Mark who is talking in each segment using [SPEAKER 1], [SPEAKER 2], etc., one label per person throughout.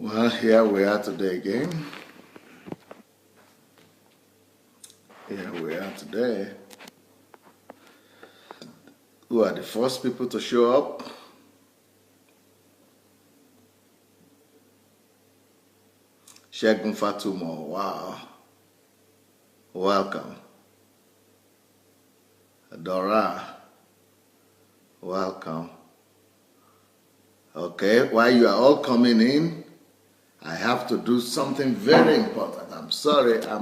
[SPEAKER 1] Well, here we are today again. Here we are today. Who are the first people to show up? Shegun Fatumo, wow. Welcome. Dora, welcome. Okay, while you are all coming in, I have to do something very important. I'm sorry, I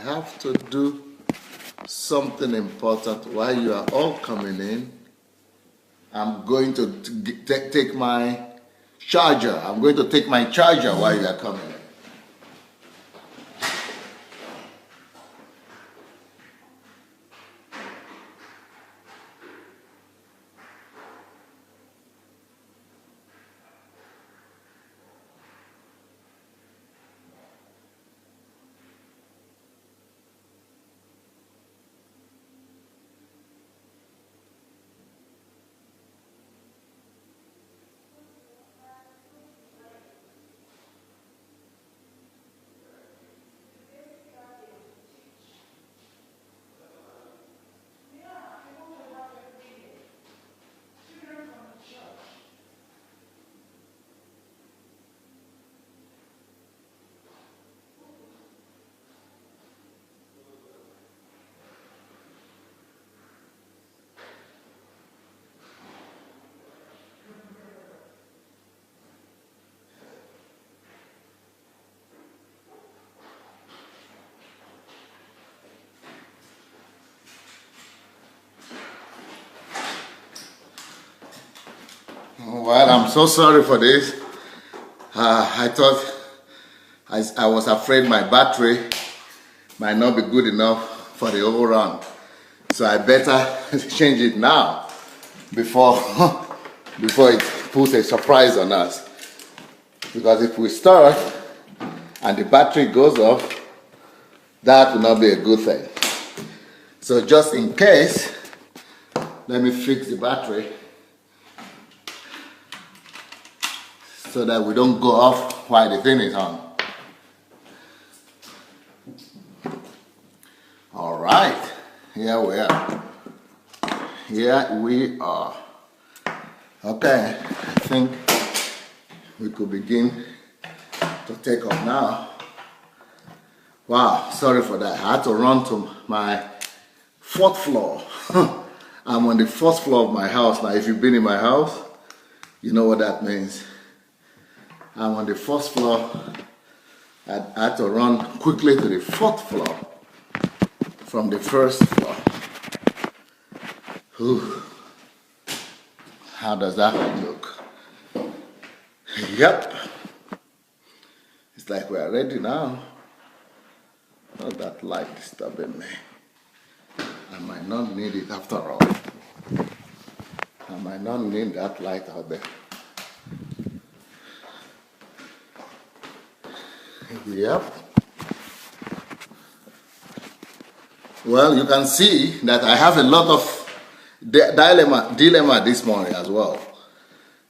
[SPEAKER 1] have to do something important while you are all coming in. I'm going to take my charger. I'm going to take my charger while you are coming in. Well, I'm so sorry for this. I thought I was afraid my battery might not be good enough for the whole run. So I better change it now before it puts a surprise on us. Because if we start and the battery goes off, that will not be a good thing. So just in case, let me fix the battery so that we don't go off while the thing is on. All right, here we are. Here we are. Okay, I think we could begin to take off now. Wow, sorry for that. I had to run to my 4th floor. I'm on the 4th floor of my house. Now, if you've been in my house, you know what that means. I'm on the 1st floor. I had to run quickly to the 4th floor from the 1st floor. Whew. How does that look? Yep. It's like we're ready now. Oh, that light disturbing me. I might not need it after all. I might not need that light out there. Yep. Well, you can see that I have a lot of dilemma this morning as well.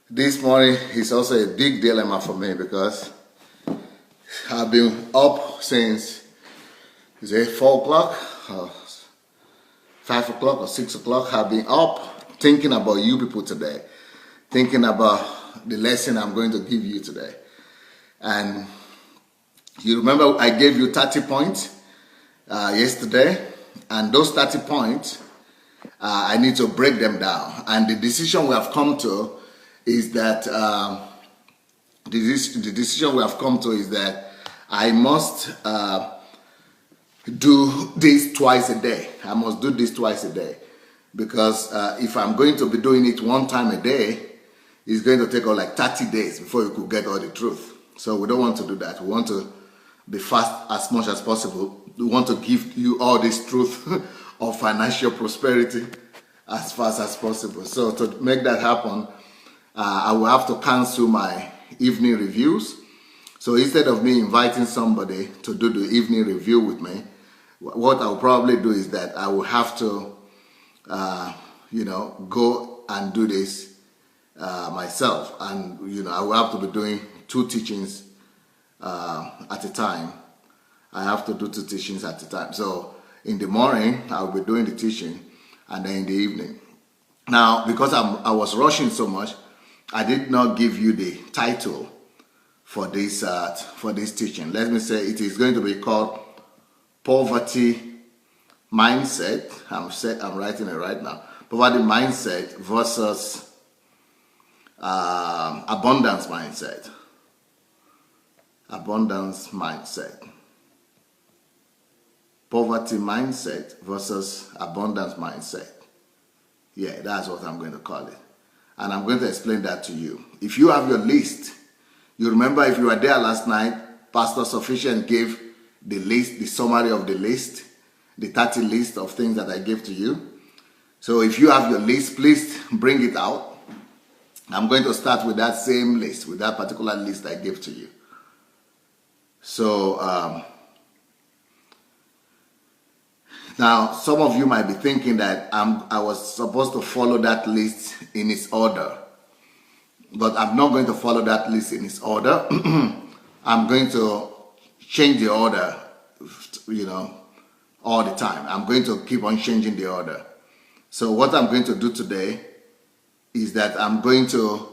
[SPEAKER 1] This morning is also a big dilemma for me because I've been up since, is it 4 o'clock, or 5 o'clock or 6 o'clock. I've been up thinking about you people today, thinking about the lesson I'm going to give you today. And you remember I gave you 30 points yesterday, and those 30 points, I need to break them down. And the decision we have come to is that I must do this twice a day. I must do this twice a day because if I'm going to be doing it one time a day, it's going to take like 30 days before you could get all the truth. So we don't want to do that. We want to be fast as much as possible. We want to give you all this truth of financial prosperity as fast as possible. So to make that happen, I will have to cancel my evening reviews. So instead of me inviting somebody to do the evening review with me, what I'll probably do is that I will have to, go and do this myself, and I will have to be doing 2 teachings at a time. I have to do 2 teachings at a time. So in the morning I will be doing the teaching, and then in the evening. Now, because I was rushing so much, I did not give you the title for this teaching. Let me say it is going to be called Poverty Mindset. I'm writing it right now. Poverty Mindset versus Abundance Mindset. Abundance Mindset. Poverty Mindset versus Abundance Mindset. Yeah, that's what I'm going to call it. And I'm going to explain that to you. If you have your list, you remember if you were there last night, Pastor Sufficient gave the list, the summary of the list, the 30 list of things that I gave to you. So if you have your list, please bring it out. I'm going to start with that same list, with that particular list I gave to you. So now some of you might be thinking that I was supposed to follow that list in its order, but I'm not going to follow that list in its order. I'm going to change the order, all the time. I'm going to keep on changing the order. So what I'm going to do today is that I'm going to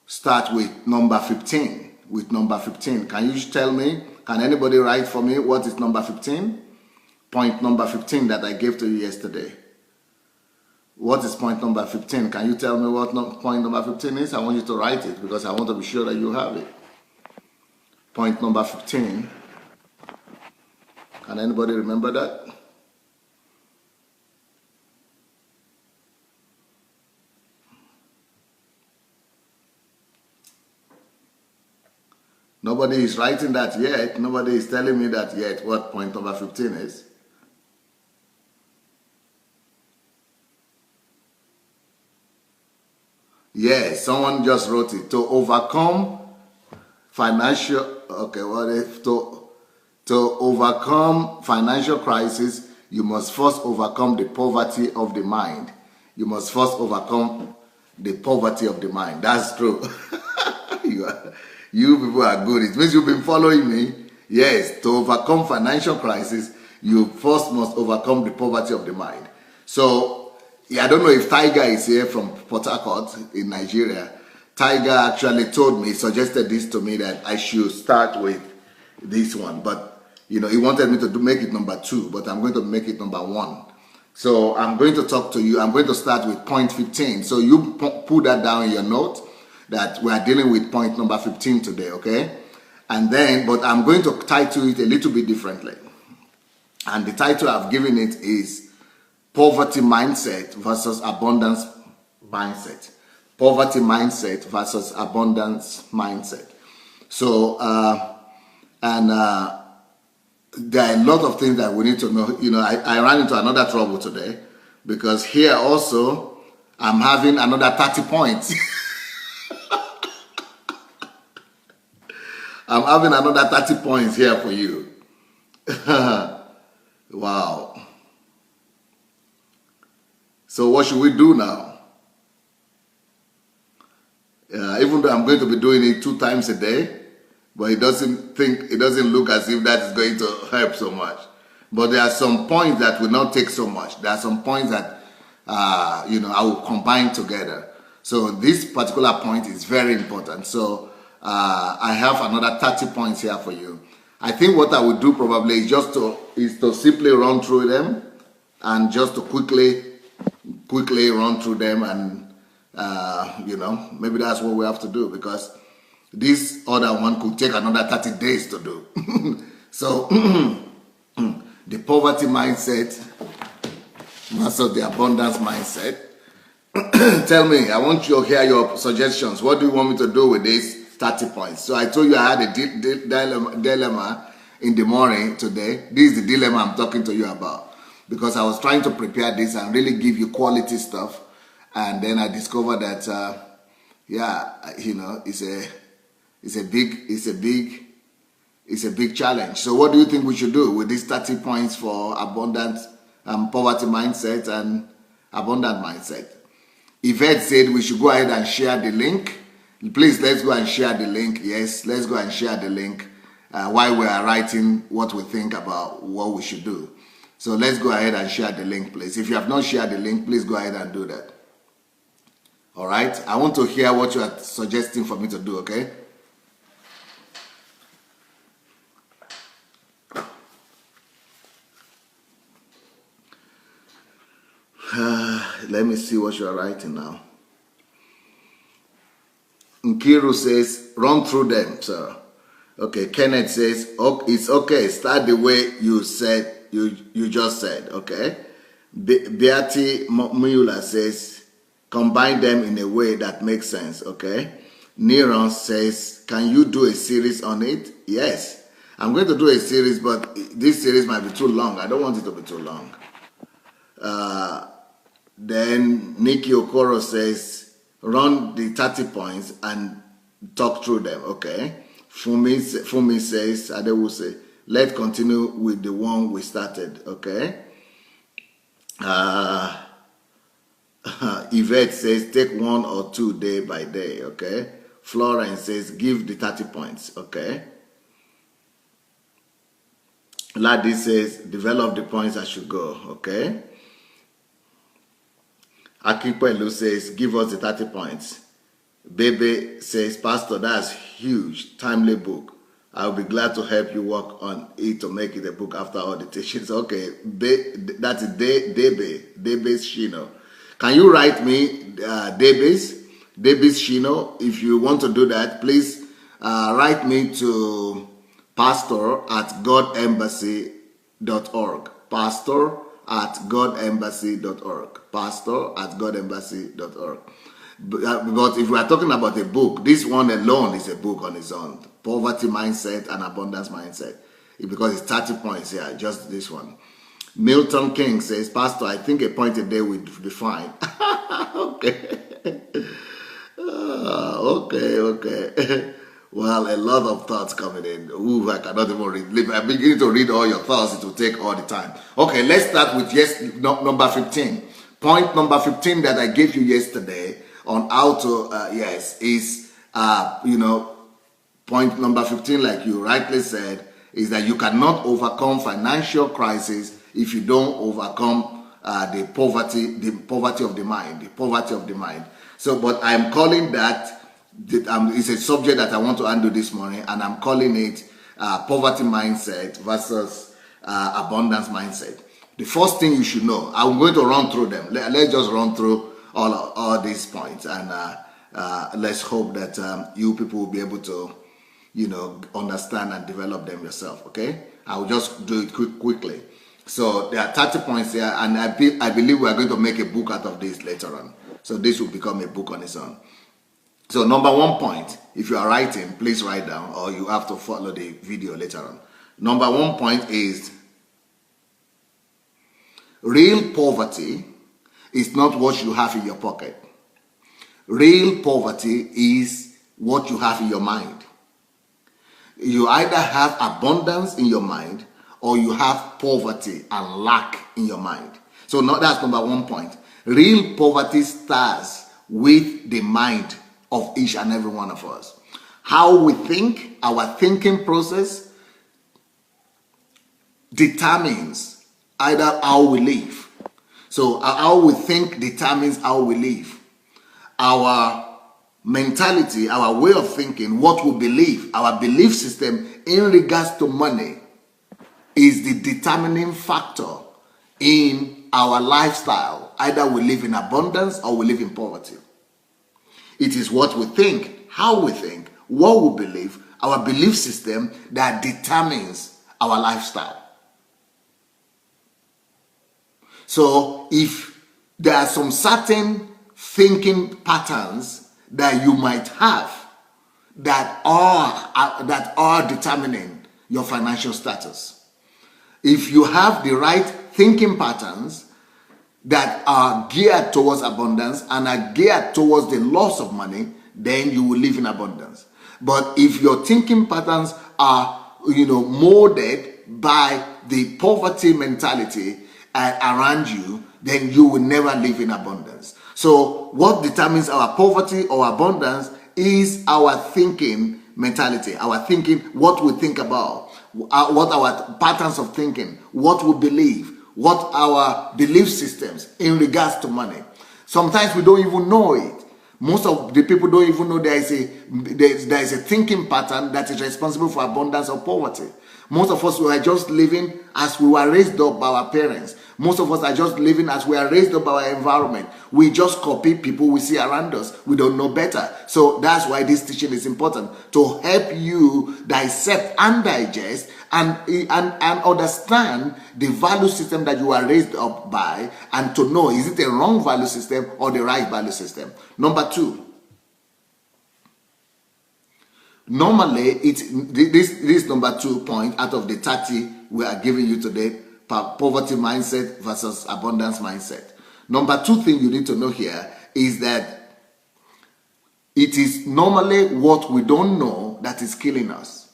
[SPEAKER 1] start with number 15. With number 15. Can you tell me, can anybody write for me what is number 15? Point number 15 that I gave to you yesterday. What is point number 15? Can you tell me what point number 15 is? I want you to write it because I want to be sure that you have it. Point number 15. Can anybody remember that? Nobody is writing that yet. Nobody is telling me that yet, what point number 15 is. Yes, someone just wrote it. To overcome financial, to overcome financial crisis, you must first overcome the poverty of the mind. You must first overcome the poverty of the mind. That's true. You people are good. It means you've been following me. Yes, to overcome financial crisis, you first must overcome the poverty of the mind. So, I don't know if Tiger is here from Port Harcourt in Nigeria. Tiger actually suggested this to me that I should start with this one. But, he wanted me to make it number 2, but I'm going to make it number 1. So, I'm going to talk to you. I'm going to start with point 15. So, you put that down in your note, that we are dealing with point number 15 today, okay? And then, but I'm going to title it a little bit differently. And the title I've given it is Poverty Mindset versus Abundance Mindset. Poverty Mindset versus Abundance Mindset. So, there are a lot of things that we need to know. I ran into another trouble today because here also, I'm having another 30 points. I'm having another 30 points here for you. Wow. So what should we do now? Even though I'm going to be doing it 2 times a day, but it doesn't look as if that is going to help so much. But there are some points that will not take so much. There are some points that I will combine together. So this particular point is very important. So I have another 30 points here for you. I think what I would do probably is to simply run through them, and just to quickly run through them, and maybe that's what we have to do, because this other one could take another 30 days to do. So the poverty mindset versus the abundance mindset. Tell me, I want you to hear your suggestions. What do you want me to do with this 30 points? So I told you I had a dilemma in the morning today. This is the dilemma I'm talking to you about, because I was trying to prepare this and really give you quality stuff, and then I discovered that it's a big challenge. So what do you think we should do with these 30 points for abundant poverty mindset and abundant mindset? Yvette said we should go ahead and share the link. Please, let's go and share the link. Yes, let's go and share the link while we are writing what we think about what we should do. So let's go ahead and share the link, please. If you have not shared the link, please go ahead and do that. All right? I want to hear what you are suggesting for me to do, okay? Let me see what you are writing now. Nkiru says, run through them, sir. Okay, Kenneth says, oh, it's okay. Start the way you said, you just said, okay? Beati Muyula says, combine them in a way that makes sense, okay? Neron says, can you do a series on it? Yes. I'm going to do a series, but this series might be too long. I don't want it to be too long. Then Nikki Okoro says, run the 30 points and talk through them, okay? Fumi says, Adewu say, let's continue with the one we started, okay? Yvette says, take 1 or 2 day by day, okay? Florence says, give the 30 points, okay? Ladi says, develop the points as you go, okay? Akipelu says, give us the 30 points. Bebe says, Pastor, that's huge, timely book. I'll be glad to help you work on it to make it a book after all the teachings. Okay, that's Debe's Shino. Can you write me Debe's Shino? If you want to do that, please write me to pastor@godembassy.org. pastor@godembassy.org. pastor@godembassy.org. But if we are talking about a book, this one alone is a book on its own. Poverty mindset and abundance mindset. Because it's 30 points here, just this one. Milton King says, Pastor, I think a point a day would be fine. Okay. Okay. Well, a lot of thoughts coming in. Ooh, I cannot even read. If I begin to read all your thoughts, it will take all the time. Okay, let's start with number 15. Point number 15 that I gave you yesterday on how to, is, point number 15, like you rightly said, is that you cannot overcome financial crisis if you don't overcome the poverty of the mind. So, but I'm calling that, it's a subject that I want to handle this morning, and I'm calling it poverty mindset versus abundance mindset. The first thing you should know, I'm going to run through them. Let's just run through all these points, and let's hope that you people will be able to, understand and develop them yourself, okay? I'll just do it quickly. So there are 30 points here, and I believe we are going to make a book out of this later on. So this will become a book on its own. So number 1 point, if you are writing, please write down, or you have to follow the video later on. Number 1 point is, real poverty is not what you have in your pocket. Real poverty is what you have in your mind. You either have abundance in your mind, or you have poverty and lack in your mind. So that's number 1 point. Real poverty starts with the mind of each and every one of us. How we think, our thinking process determines either how we live. So how we think determines how we live. Our mentality, our way of thinking, what we believe, our belief system in regards to money is the determining factor in our lifestyle. Either we live in abundance or we live in poverty. It is what we think, how we think, what we believe, our belief system that determines our lifestyle. So if there are some certain thinking patterns that you might have that are determining your financial status. If you have the right thinking patterns that are geared towards abundance and are geared towards the loss of money, then you will live in abundance. But if your thinking patterns are, molded by the poverty mentality around you, then you will never live in abundance. So what determines our poverty or abundance is our thinking mentality, our thinking, what we think about, what our patterns of thinking, what we believe, what our belief systems in regards to money. Sometimes we don't even know it. Most of the people don't even know there is a thinking pattern that is responsible for abundance or poverty. Most of us were just living as we were raised up by our parents. Most of us are just living as we are raised up by our environment. We just copy people we see around us. We don't know better. So that's why this teaching is important, to help you dissect and digest and understand the value system that you are raised up by, and to know, is it a wrong value system or the right value system. Number two, normally, this number 2 point out of the 30 we are giving you today, poverty mindset versus abundance mindset. Number 2 thing you need to know here is that it is normally what we don't know that is killing us.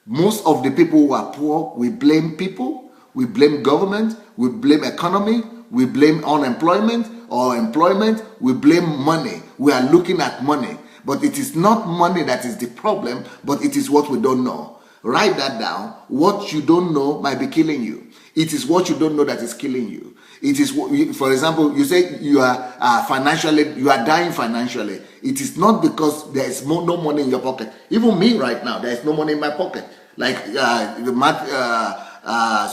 [SPEAKER 1] Most of the people who are poor, we blame people, we blame government, we blame economy, we blame unemployment or employment, we blame money. We are looking at money. But it is not money that is the problem, but it is what we don't know. Write that down. What you don't know might be killing you. It is what you don't know that is killing you. It is, for example, you say you are you are dying financially. It is not because there is no money in your pocket. Even me right now, there is no money in my pocket. Like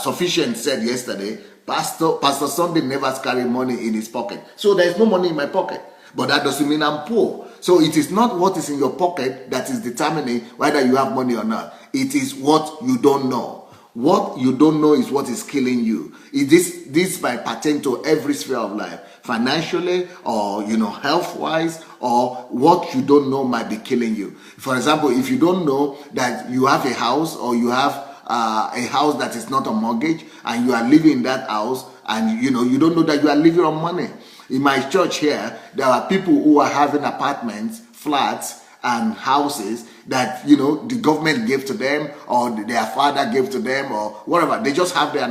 [SPEAKER 1] Sufficient said yesterday, Pastor Sunday never carry money in his pocket. So there is no money in my pocket. But that doesn't mean I'm poor. So it is not what is in your pocket that is determining whether you have money or not. It is what you don't know. What you don't know is what is killing you. This might pertain to every sphere of life, financially or health-wise, or what you don't know might be killing you. For example, if you don't know that you have a house, or you have a house that is not on mortgage, and you are living in that house, and you don't know that you are living on money. In my church here, there are people who are having apartments, flats, and houses that the government gave to them, or their father gave to them, or whatever. They just have their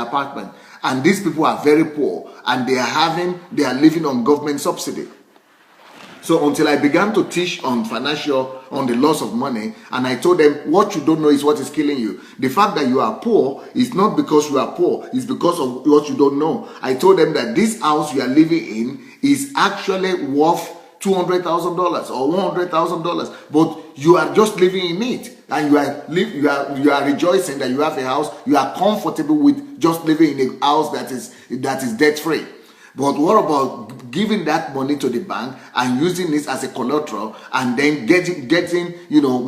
[SPEAKER 1] apartment, and these people are very poor, and they are living on government subsidy. So until I began to teach on the loss of money, and I told them what you don't know is what is killing you. The fact that you are poor is not because you are poor, it's because of what you don't know. I told them that this house you are living in is actually worth $200,000 or $100,000, but you are just living in it, and you are rejoicing that you have a house. You are comfortable with just living in a house that is debt free. But what about giving that money to the bank and using it as a collateral, and then getting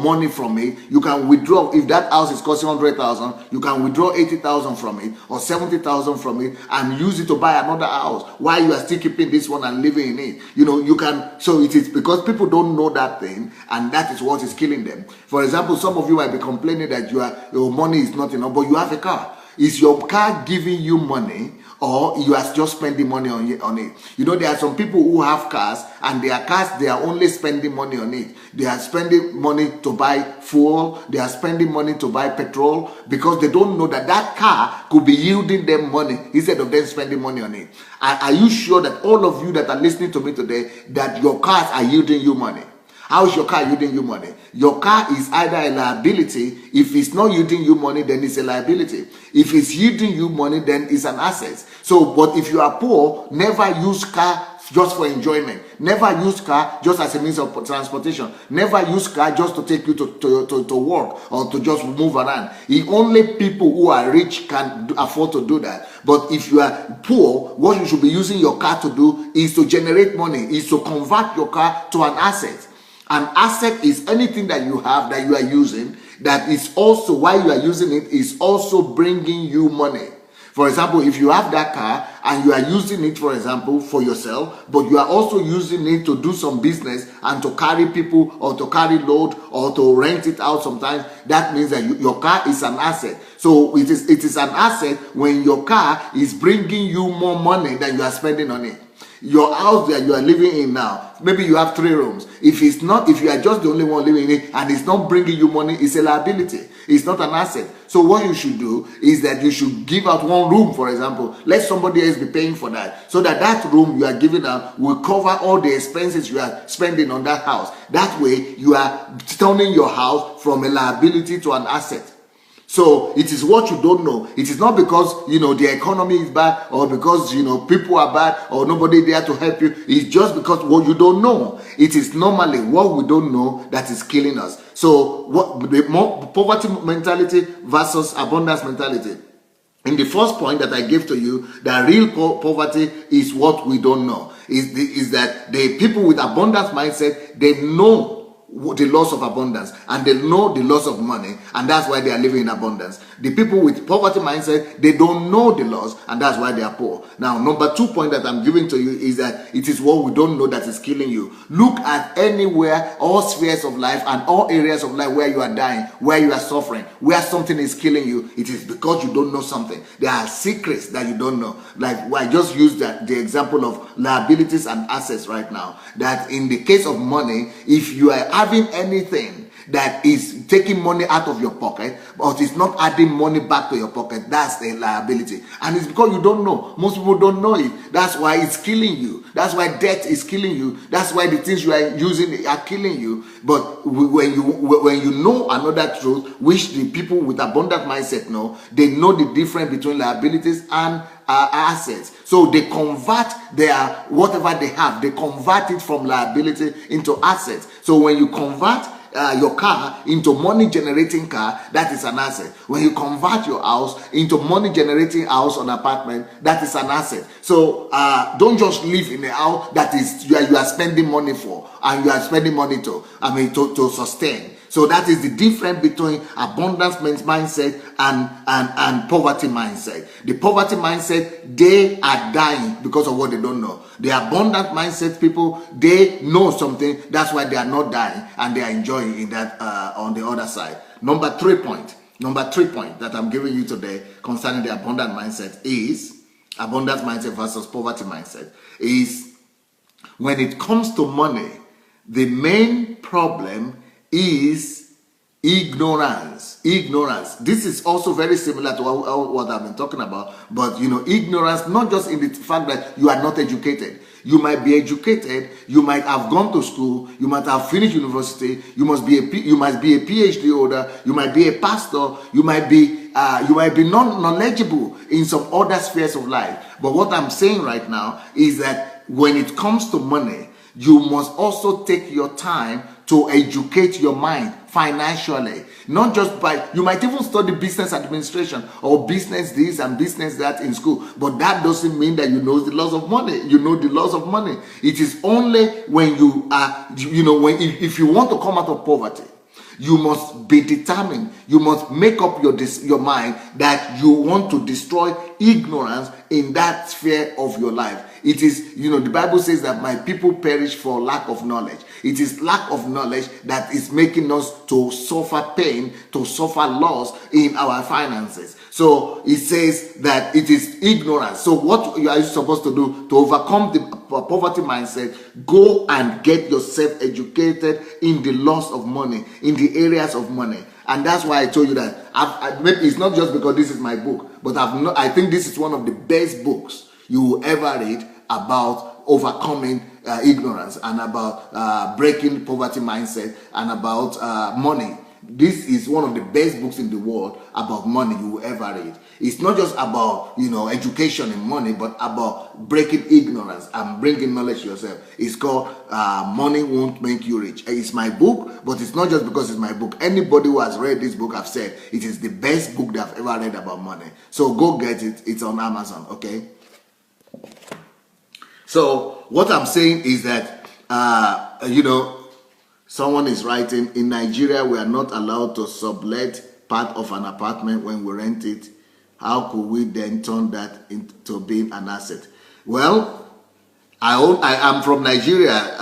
[SPEAKER 1] money from it? You can withdraw. If that house is costing 100,000, you can withdraw 80,000 from it or 70,000 from it and use it to buy another house while you are still keeping this one and living in it. You can. So it is because people don't know that thing, and that is what is killing them. For example, some of you might be complaining that your money is not enough, but you have a car. Is your car giving you money, or you are just spending money on it? There are some people who have cars, and their cars, they are only spending money on it. They are spending money to buy fuel. They are spending money to buy petrol, because they don't know that car could be yielding them money instead of them spending money on it. Are you sure that all of you that are listening to me today, that your cars are yielding you money? How is your car yielding you money? Your car is either a liability. If it's not yielding you money, then it's a liability. If it's yielding you money, then it's an asset. So, but if you are poor, never use car just for enjoyment. Never use car just as a means of transportation. Never use car just to take you to work or to just move around. Only people who are rich can afford to do that. But if you are poor, what you should be using your car to do is to generate money, is to convert your car to an asset. An asset is anything that you have that you are using, that is also, while you are using it, is also bringing you money. For example, if you have that car and you are using it, for example, for yourself, but you are also using it to do some business and to carry people or to carry load or to rent it out sometimes, that means that your car is an asset. So it is an asset when your car is bringing you more money than you are spending on it. Your house that you are living in now, maybe you have 3 rooms. If you are just the only one living in it and it's not bringing you money, it's a liability. It's not an asset. So what you should do is that you should give out 1 room, for example. Let somebody else be paying for that, so that that room you are giving out will cover all the expenses you are spending on that house. That way you are turning your house from a liability to an asset. So it is what you don't know. It is not because the economy is bad, or because people are bad, or nobody there to help you. It's just because what you don't know. It is normally what we don't know that is killing us. So what the poverty mentality versus abundance mentality. In the first point that I gave to you, that real poverty is what we don't know. Is that the people with abundance mindset, they know the loss of abundance, and they know the loss of money, and that's why they are living in abundance. The people with poverty mindset, they don't know the loss, and that's why they are poor. Now, number 2 point that I'm giving to you is that it is what we don't know that is killing you. Look at anywhere, all spheres of life and all areas of life where you are dying, where you are suffering, where something is killing you. It is because you don't know something. There are secrets that you don't know. Like I just used the example of liabilities and assets right now. That in the case of money, if you are having anything that is taking money out of your pocket, but it's not adding money back to your pocket, that's a liability. And it's because you don't know. Most people don't know it. That's why it's killing you. That's why debt is killing you. That's why the things you are using are killing you. But when you know another truth, which the people with abundant mindset know, they know the difference between liabilities and assets. So they convert their whatever they have, they convert it from liability into assets. So when you convert your car into money generating car, that is an asset. When you convert your house into money generating house or apartment, that is an asset. So don't just live in a house that is you are spending money for, and you are spending money to sustain. So that is the difference between abundance mindset and poverty mindset. The poverty mindset, they are dying because of what they don't know. The abundant mindset people, they know something. That's why they are not dying, and they are enjoying in that on the other side. Number three point that I'm giving you today concerning the abundant mindset is abundant mindset versus poverty mindset is when it comes to money, the main problem is ignorance. This is also very similar to what I've been talking about. But ignorance, not just in the fact that you are not educated. You might be educated. You might have gone to school. You might have finished university. You must be a PhD holder. You might be a pastor. You might be knowledgeable in some other spheres of life. But what I'm saying right now is that when it comes to money, you must also take your time to educate your mind financially. Not just you might even study business administration or business this and business that in school, but that doesn't mean that you know the laws of money. You know the laws of money. It is only when you are, if you want to come out of poverty, you must be determined. You must make up your mind that you want to destroy ignorance in that sphere of your life. It is, the Bible says that my people perish for lack of knowledge. It is lack of knowledge that is making us to suffer pain, to suffer loss in our finances. So it says that it is ignorance. So what are you supposed to do to overcome the poverty mindset? Go and get yourself educated in the loss of money, in the areas of money. And that's why I told you that it's not just because this is my book, but I think this is one of the best books you will ever read about overcoming ignorance and about breaking poverty mindset and about money. This is one of the best books in the world about money you will ever read. It's not just about education and money, but about breaking ignorance and bringing knowledge to yourself. It's called Money Won't Make You Rich. It's my book, but it's not just because it's my book. Anybody who has read this book, I've said it is the best book that I've ever read about money. So go get it. It's on Amazon. Okay. So what I'm saying is that someone is writing, in Nigeria, we are not allowed to sublet part of an apartment when we rent it. How could we then turn that into being an asset? Well, I am from Nigeria,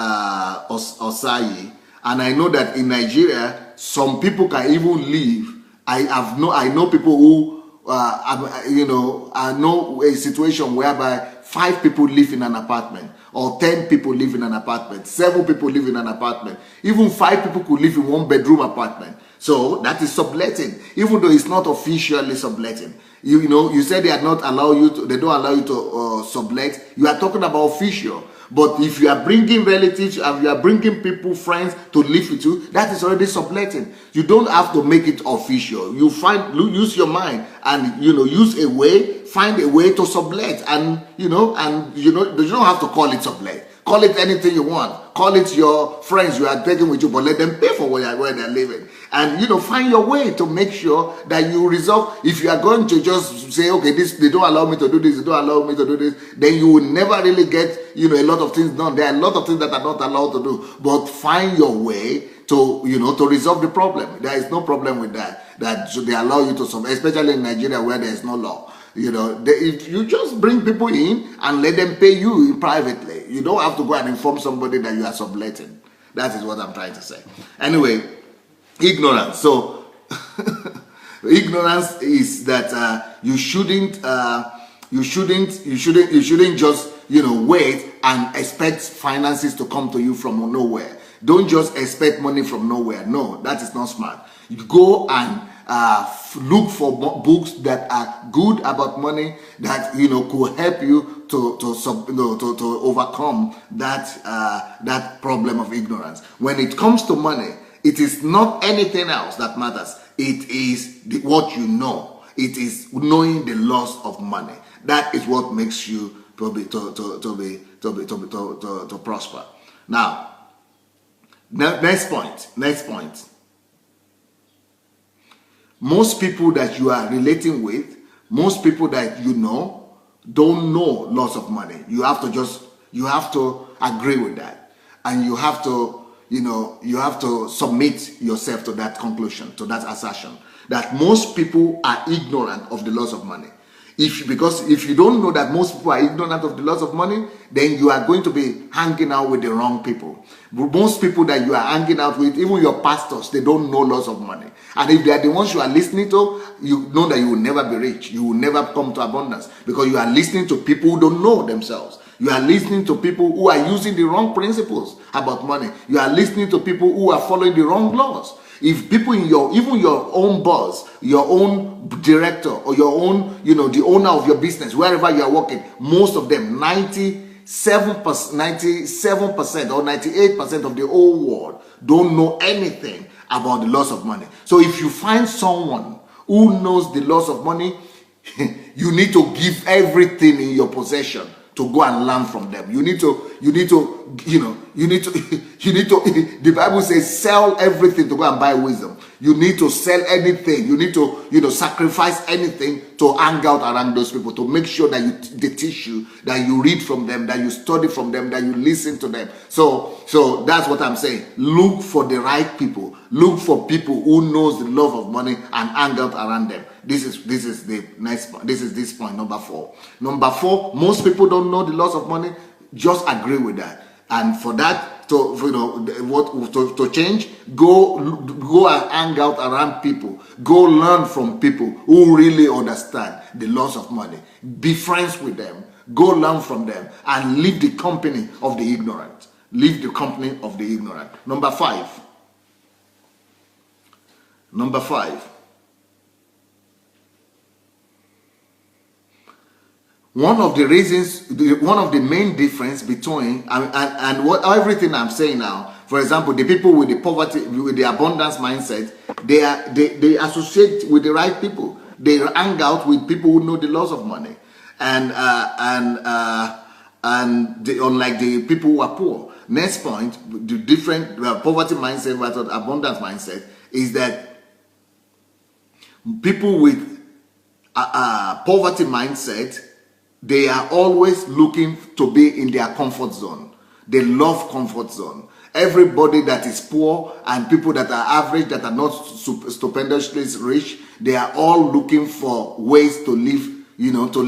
[SPEAKER 1] Osayi, and I know that in Nigeria, some people can even live. I know people who, I know a situation whereby 5 people live in an apartment, or 10 people live in an apartment, 7 people live in an apartment, even 5 people could live in 1-bedroom apartment. So that is subletting, even though it's not officially subletting. You know, you said they are not allow you to, they don't allow you to sublet. You are talking about official. But if you are bringing relatives and you are bringing people, friends to live with you, that is already subletting. You don't have to make it official. You use your mind and, you know, find a way to sublet, and you don't have to call it sublet. Call it anything you want. Call it your friends you are taking with you, but let them pay for where they're living. And, you know, find your way to make sure that you resolve. If you are going to just say, okay, they don't allow me to do this, they don't allow me to do this, then you will never really get, you know, a lot of things done. There are a lot of things that are not allowed to do. But find your way to, you know, to resolve the problem. There is no problem with that. That they allow you to solve, especially in Nigeria where there is no law. You know, if you just bring people in and let them pay you privately, you don't have to go and inform somebody that you are subletting. That is what I'm trying to say. Anyway, ignorance. So, ignorance is that you shouldn't just, you know, wait and expect finances to come to you from nowhere. Don't just expect money from nowhere. No, that is not smart. You go and look for books that are good about money, that, you know, could help you to overcome that problem of ignorance. When it comes to money, it is not anything else that matters. It is what you know. It is knowing the laws of money. That is what makes you to prosper. Now, next point. Most people that you are relating with, most people that you know, don't know lots of money. You have to agree with that. And you have to submit yourself to that conclusion, to that assertion, that most people are ignorant of the laws of money. Because if you don't know that most people are ignorant of the laws of money, then you are going to be hanging out with the wrong people. Most people that you are hanging out with, even your pastors, they don't know laws of money. And if they are the ones you are listening to, you know that you will never be rich. You will never come to abundance, because you are listening to people who don't know themselves. You are listening to people who are using the wrong principles about money. You are listening to people who are following the wrong laws. If people in even your own boss, your own director, or your own, you know, the owner of your business, wherever you are working, most of them, 97% or 98% of the whole world don't know anything about the laws of money. So if you find someone who knows the laws of money, you need to give everything in your possession to go and learn from them. You need to, the Bible says, sell everything to go and buy wisdom. You need to sell anything. You need to, sacrifice anything to hang out around those people, to make sure that they teach you, that you read from them, that you study from them, that you listen to them. So that's what I'm saying. Look for the right people. Look for people who knows the love of money and hang out around them. This is the next point. This is this point, number 4. Number 4, most people don't know the laws of money. Just agree with that. And for that to change, go and hang out around people. Go learn from people who really understand the laws of money. Be friends with them. Go learn from them and leave the company of the ignorant. Leave the company of the ignorant. Number 5. One of the main difference between and what everything I'm saying now, for example, the people with the poverty, with the abundance mindset, they associate with the right people. They hang out with people who know the laws of money, and unlike the people who are poor. Next point, the different poverty mindset versus abundance mindset is that people with poverty mindset, they are always looking to be in their comfort zone. They love comfort zone. Everybody that is poor and people that are average, that are not stupendously rich, they are all looking for ways to live, to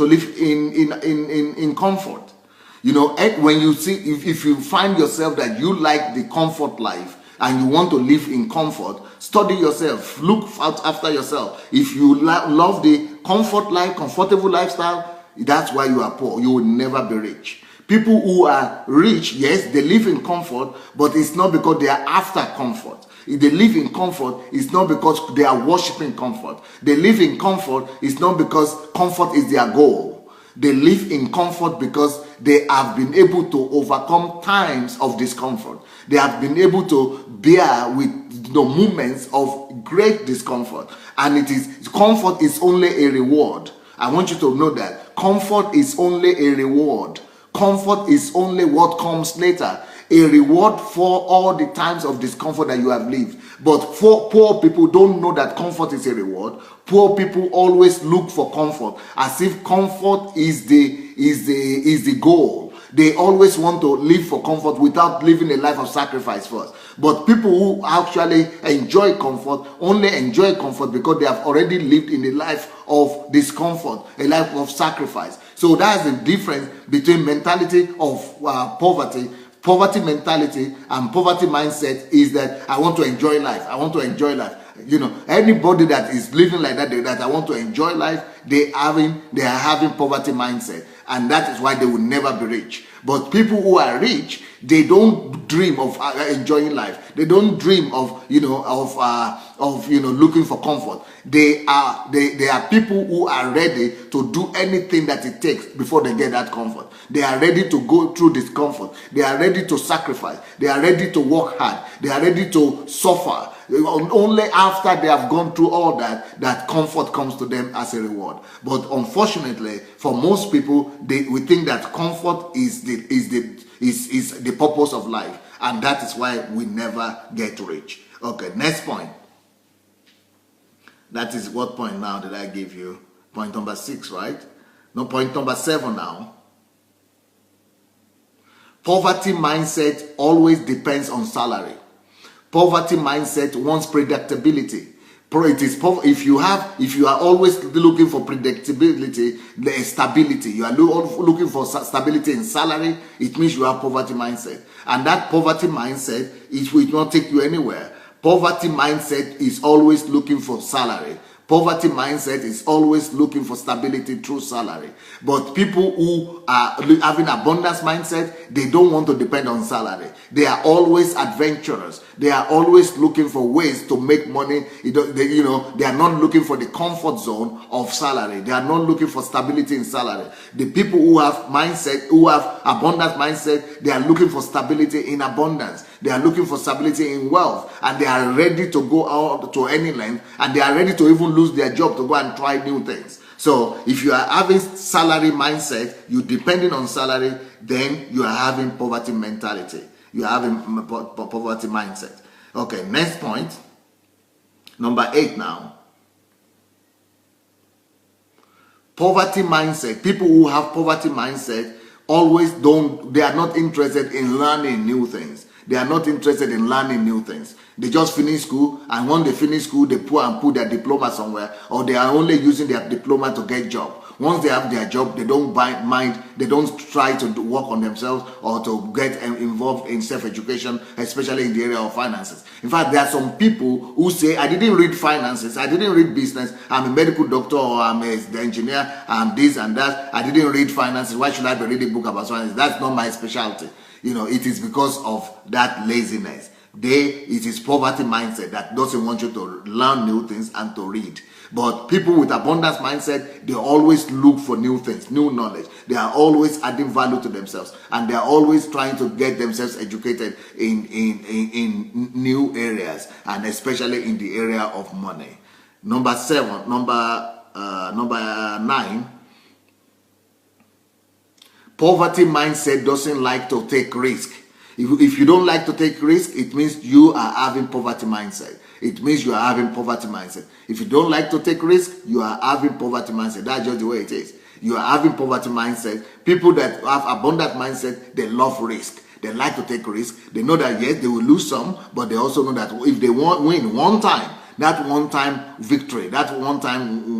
[SPEAKER 1] live in comfort. When you see, if you find yourself that you like the comfort life and you want to live in comfort, study yourself, look out after yourself. If you love the comfort life, comfortable lifestyle, that's why you are poor. You will never be rich. People who are rich, yes, they live in comfort, but it's not because they are after comfort. If they live in comfort, it's not because they are worshiping comfort. They live in comfort, it's not because comfort is their goal. They live in comfort because they have been able to overcome times of discomfort. They have been able to bear with the moments of great discomfort. And comfort is only a reward. I want you to know that comfort is only a reward. Comfort is only what comes later. A reward for all the times of discomfort that you have lived. But for poor people don't know that comfort is a reward. Poor people always look for comfort as if comfort is the goal. They always want to live for comfort without living a life of sacrifice first. But people who actually enjoy comfort only enjoy comfort because they have already lived in a life of discomfort, a life of sacrifice. So that's the difference between mentality of poverty. Poverty mentality and poverty mindset is that I want to enjoy life. I want to enjoy life. You know, anybody that is living like that I want to enjoy life, they are having poverty mindset, and that is why they will never be rich. But people who are rich, they don't dream of enjoying life. They don't dream of looking for comfort. They are people who are ready to do anything that it takes before they get that comfort. They are ready to go through discomfort. They are ready to sacrifice. They are ready to work hard. They are ready to suffer. Only after they have gone through all that comfort comes to them as a reward. But unfortunately, for most people, we think that comfort is the purpose of life, and that is why we never get rich. Okay, next point. That is what point now did I give you? Point number 6, right? No, point number 7 now. Poverty mindset always depends on salary. Poverty mindset wants predictability. If you are always looking for predictability, stability, you are looking for stability in salary, it means you have poverty mindset. And that poverty mindset, it will not take you anywhere. Poverty mindset is always looking for salary. Poverty mindset is always looking for stability through salary. But people who are having abundance mindset, they don't want to depend on salary. They are always adventurous. They are always looking for ways to make money. They are not looking for the comfort zone of salary. They are not looking for stability in salary. The people who have abundance mindset, they are looking for stability in abundance. They are looking for stability in wealth, and they are ready to go out to any length, and they are ready to even lose their job to go and try new things. So if you are having salary mindset, you depending on salary, then you are having poverty mentality. You are having poverty mindset. Okay, next point. Number 8 now. Poverty mindset. People who have poverty mindset they are not interested in learning new things. They are not interested in learning new things. They just finish school, and when they finish school, they put their diploma somewhere, or they are only using their diploma to get job. Once they have their job, they don't mind, they don't try to work on themselves or to get involved in self-education, especially in the area of finances. In fact, there are some people who say, I didn't read finances, I didn't read business, I'm a medical doctor, or I'm the engineer, I'm this and that, I didn't read finances, why should I be reading a book about finances? That's not my specialty. It is because of that laziness. It is poverty mindset that doesn't want you to learn new things and to read. But people with abundance mindset, they always look for new things, new knowledge. They are always adding value to themselves, and they are always trying to get themselves educated in new areas, and especially in the area of money. Number 9. Poverty mindset doesn't like to take risk. If you don't like to take risk, it means you are having poverty mindset. It means you are having poverty mindset. If you don't like to take risk, you are having poverty mindset. That's just the way it is. You are having poverty mindset. People that have abundant mindset, they love risk. They like to take risk. They know that yes, they will lose some, but they also know that if they win one time, that one-time victory, that one-time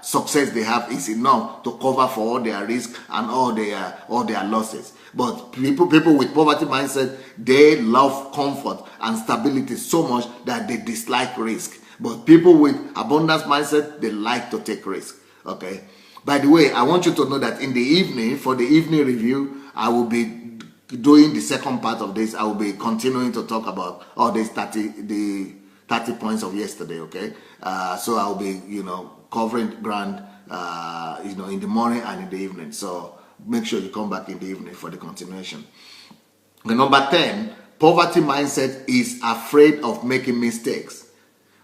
[SPEAKER 1] success they have is enough to cover for all their risk and all their losses. But people with poverty mindset, they love comfort and stability so much that they dislike risk. But people with abundance mindset, they like to take risk. Okay. By the way, I want you to know that in the evening, for the evening review, I will be doing the second part of this. I will be continuing to talk about all these 30 points of yesterday. Okay. So I'll be, covering ground, in the morning and in the evening. So make sure you come back in the evening for the continuation. Okay, number 10, poverty mindset is afraid of making mistakes.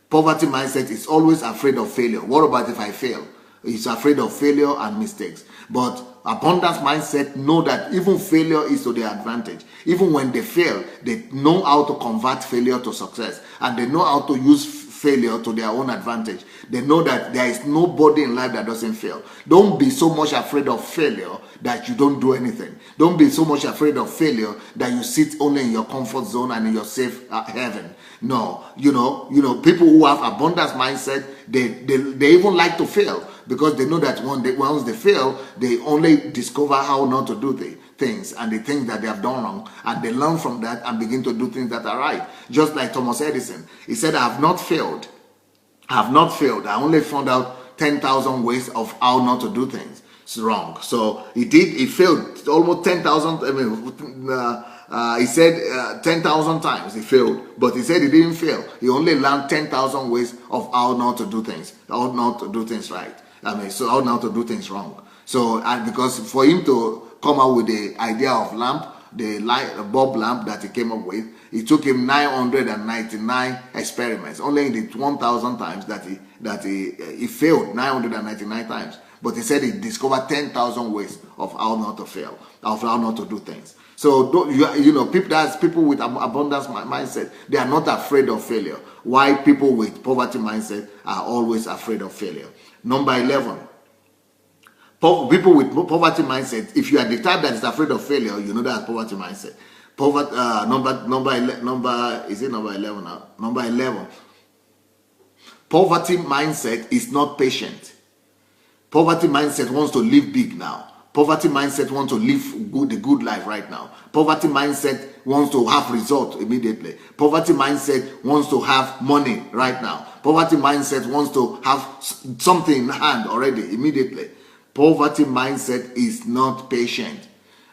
[SPEAKER 1] Poverty mindset is always afraid of failure. What about if I fail? It's afraid of failure and mistakes. But abundance mindset know that even failure is to their advantage. Even when they fail, they know how to convert failure to success. And they know how to use failure to their own advantage. They know that there is nobody in life that doesn't fail. Don't be so much afraid of failure that you don't do anything. Don't be so much afraid of failure that you sit only in your comfort zone and in your safe haven. No, people who have abundance mindset, they even like to fail, because they know that once they fail, they only discover how not to do things and the things that they have done wrong, and they learn from that and begin to do things that are right. Just like Thomas Edison, he said, "I have not failed. I have not failed. I only found out 10,000 ways of how not to do things wrong." So he failed almost 10,000. He said 10,000 times he failed, but he said he didn't fail. He only learned 10,000 ways of how not to do things, how not to do things right. So how not to do things wrong. So, and because for him to come up with the idea of lamp, the bulb lamp that he came up with, it took him 999 experiments. Only in the 1,000 times that he failed 999 times. But he said he discovered 10,000 ways of how not to fail, of how not to do things. So people with abundance mindset, they are not afraid of failure. Why people with poverty mindset are always afraid of failure. Number 11. People with poverty mindset, if you are the type that is afraid of failure, you know that's poverty mindset. Is it number 11 now? Number 11. Poverty mindset is not patient. Poverty mindset wants to live big now. Poverty mindset wants to live the good life right now. Poverty mindset wants to have results immediately. Poverty mindset wants to have money right now. Poverty mindset wants to have something in hand already immediately. Poverty mindset is not patient,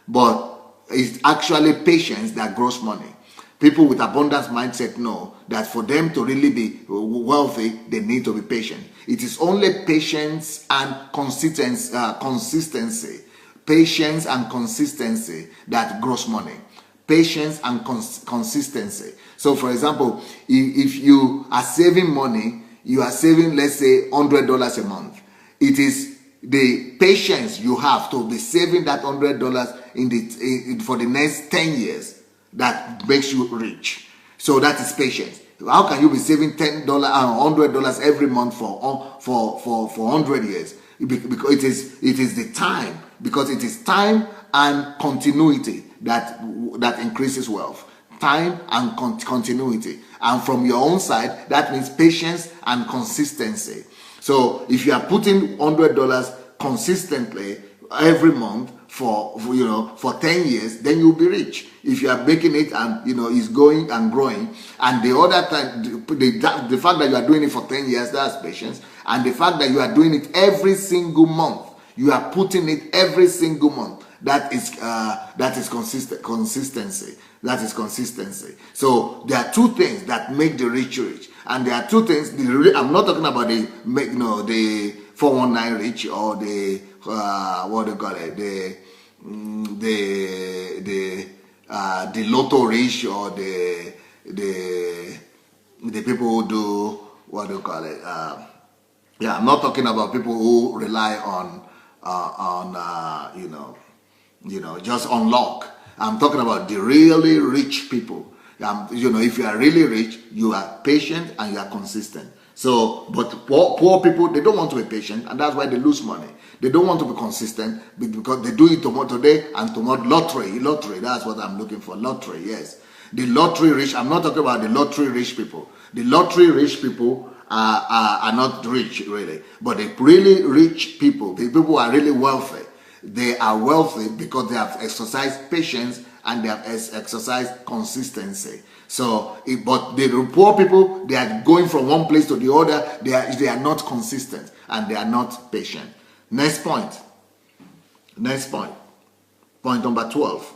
[SPEAKER 1] but it's actually patience that grows money. People with abundance mindset know that for them to really be wealthy, they need to be patient. It is only patience and consistency. Patience and consistency that grows money. Patience and consistency. So, for example, if you are saving money, you are saving, let's say, $100 a month. It is the patience you have to be saving that $100 for the next 10 years that makes you rich. So that is patience. How can you be saving $10 and $100 every month for 100 years? Because it is the time. Because it is time and continuity that increases wealth. Time and continuity. And from your own side, that means patience and consistency. So if you are putting $100 consistently every month for 10 years, then you'll be rich. If you are making it and it's going and growing, and the other time the fact that you are doing it for 10 years, that's patience. And the fact that you are doing it every single month, you are putting it every single month, that is consistency. That is consistency. So there are two things that make the rich rich, and there are two things. I'm not talking about the 419 rich or the what do you call it, the lotto rich, or the people who do what do you call it. I'm not talking about people who rely on just on luck. I'm talking about the really rich people. If you are really rich, you are patient and you are consistent. So, but poor people, they don't want to be patient, and that's why they lose money. They don't want to be consistent because they do it today and tomorrow. Lottery, that's what I'm looking for. Lottery, yes. The lottery rich, I'm not talking about the lottery rich people. The lottery rich people are not rich, really. But the really rich people, the people who are really wealthy, they are wealthy because they have exercised patience and they have exercised consistency. So, but the poor people, they are going from one place to the other. They are not consistent and they are not patient. Next point. Next point. Point number 12.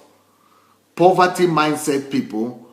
[SPEAKER 1] Poverty mindset people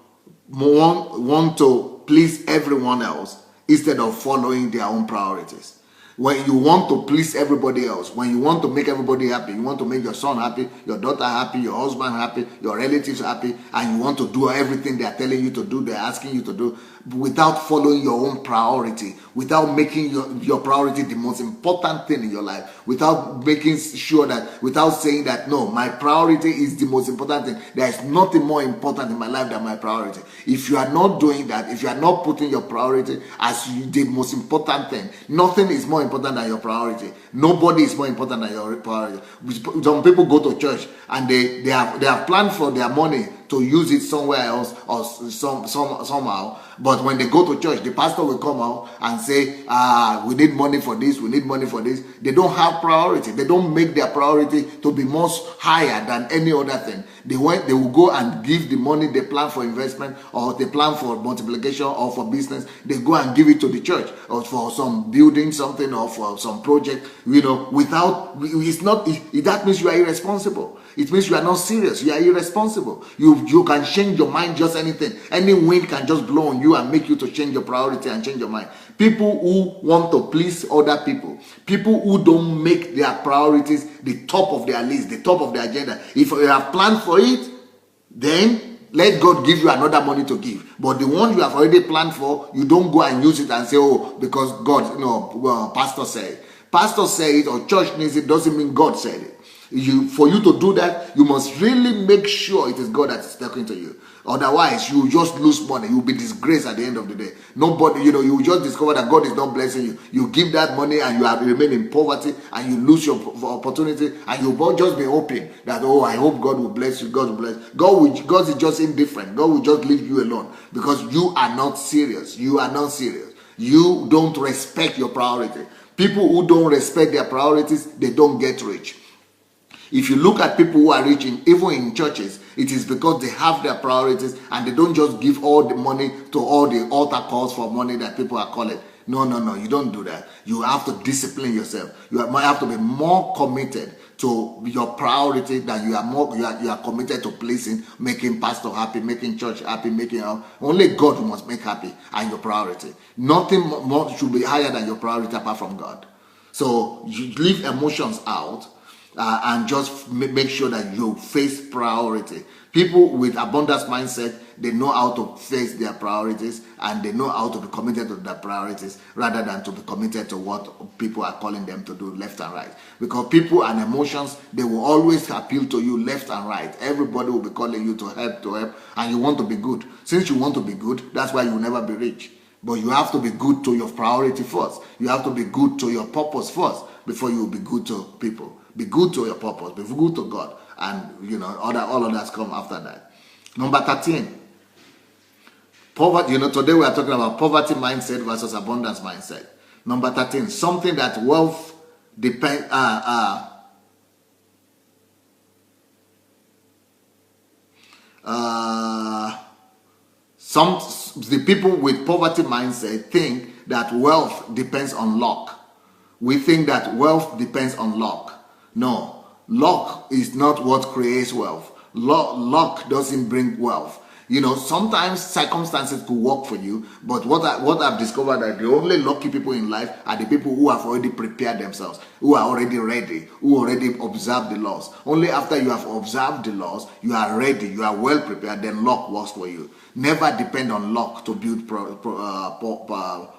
[SPEAKER 1] want to please everyone else instead of following their own priorities. When you want to please everybody else, when you want to make everybody happy, you want to make your son happy, your daughter happy, your husband happy, your relatives happy, and you want to do everything they are telling you to do, they're asking you to do, without following your own priority, without making your priority the most important thing in your life, without making sure that, without saying that, no, my priority is the most important thing. There is nothing more important in my life than my priority. If you are not doing that, if you are not putting your priority as the most important thing, nothing is more important than your priority. Nobody is more important than your priority. Some people go to church and they have planned for their money to use it somewhere else or somehow. But when they go to church, the pastor will come out and say, we need money for this, we need money for this. They don't have priority. They don't make their priority to be most higher than any other thing. They will go and give the money they plan for investment, or they plan for multiplication, or for business. They go and give it to the church, or for some building something, or for some project, without, that means you are irresponsible. It means you are not serious. You are irresponsible. You can change your mind just anything. Any wind can just blow on you and make you to change your priority and change your mind. People who want to please other people, people who don't make their priorities the top of their list, the top of their agenda. If you have planned for it, then let God give you another money to give. But the one you have already planned for, you don't go and use it and say, oh, because God, pastor said it. Pastor said it or church needs it, doesn't mean God said it. For you to do that, you must really make sure it is God that is talking to you. Otherwise, you will just lose money. You will be disgraced at the end of the day. Nobody, you will just discover that God is not blessing you. You give that money and you remain in poverty and you lose your opportunity, and you will just be hoping that, oh, I hope God will bless you. God will bless. God is just indifferent. God will just leave you alone because you are not serious. You are not serious. You don't respect your priority. People who don't respect their priorities, they don't get rich. If you look at people who are rich, even in churches, it is because they have their priorities and they don't just give all the money to all the altar calls for money that people are calling. No, you don't do that. You have to discipline yourself. You have to be more committed to your priority than you are committed to pleasing, making pastor happy, making church happy, only God who must make happy and your priority. Nothing more should be higher than your priority apart from God. So you leave emotions out. And just make sure that you face priority. People with abundance mindset, they know how to face their priorities and they know how to be committed to their priorities rather than to be committed to what people are calling them to do left and right. Because people and emotions, they will always appeal to you left and right. Everybody will be calling you to help, and you want to be good. Since you want to be good, that's why you will never be rich. But you have to be good to your priority first. You have to be good to your purpose first before you will be good to people. Be good to your purpose. Be good to God. And, all others come after that. Number 13. Poverty. Today we are talking about poverty mindset versus abundance mindset. Number 13. Something that wealth depends... the people with poverty mindset think that wealth depends on luck. We think that wealth depends on luck. No, luck is not what creates wealth. Luck doesn't bring wealth. Sometimes circumstances could work for you, but what I've discovered that the only lucky people in life are the people who have already prepared themselves, who are already ready, who already observe the laws. Only after you have observed the laws, you are ready, you are well prepared, then luck works for you. Never depend on luck to build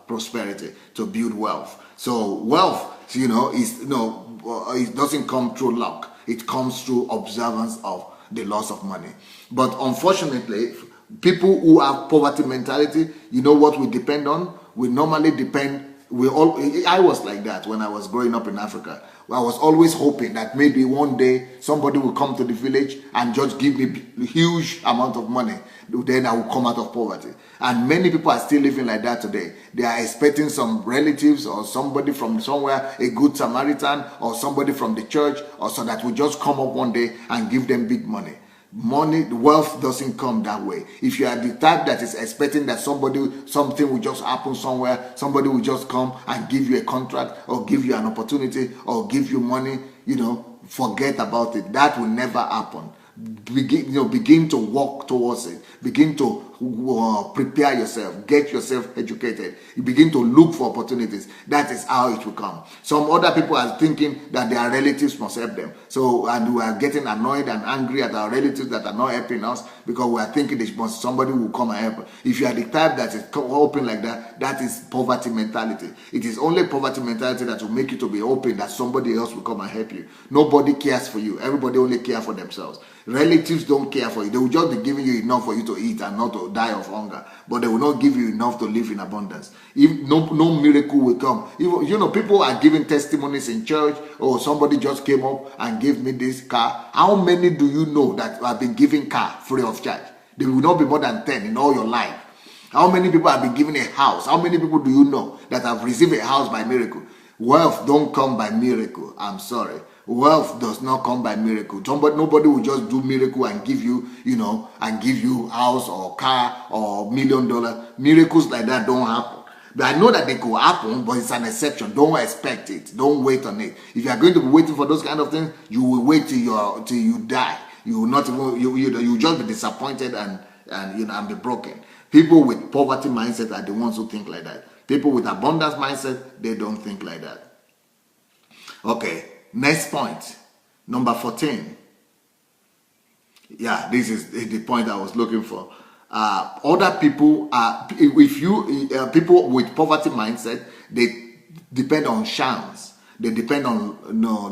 [SPEAKER 1] prosperity, to build wealth. So wealth, it doesn't come through luck. It comes through observance of the loss of money. But unfortunately, people who have poverty mentality, what we depend on? We normally depend. I was like that when I was growing up in Africa. I was always hoping that maybe one day somebody will come to the village and just give me a huge amount of money. Then I will come out of poverty. And many people are still living like that today. They are expecting some relatives or somebody from somewhere, a good Samaritan or somebody from the church, or so that will just come up one day and give them big money. Money, wealth doesn't come that way. If you are the type that is expecting that something will just happen somewhere, somebody will just come and give you a contract or give you an opportunity or give you money, forget about it. That will never happen. Begin to walk towards it. Begin to prepare yourself, get yourself educated. You begin to look for opportunities. That is how it will come. Some other people are thinking that their relatives must help them. And we are getting annoyed and angry at our relatives that are not helping us because we are thinking somebody will come and help. If you are the type that is hoping like that, that is poverty mentality. It is only poverty mentality that will make you to be hoping that somebody else will come and help you. Nobody cares for you. Everybody only cares for themselves. Relatives don't care for you. They will just be giving you enough for you to eat and not to die of hunger, but they will not give you enough to live in abundance. If no miracle will come. People are giving testimonies in church. Oh, somebody just came up and gave me this car. How many do you know that have been given car free of charge? There will not be more than 10 in all your life. How many people have been given a house? How many people do you know that have received a house by miracle? Wealth don't come by miracle. I'm sorry. Wealth does not come by miracle. Nobody will just do miracle and give you, house or car or $1 million. Miracles like that don't happen. But I know that they could happen, but it's an exception. Don't expect it. Don't wait on it. If you are going to be waiting for those kind of things, you will wait till you die. You will not even you just be disappointed and be broken. People with poverty mindset are the ones who think like that. People with abundance mindset, they don't think like that. Okay. Next point, number 14. Yeah, this is the point I was looking for. Other people people with poverty mindset, they depend on chance. They depend on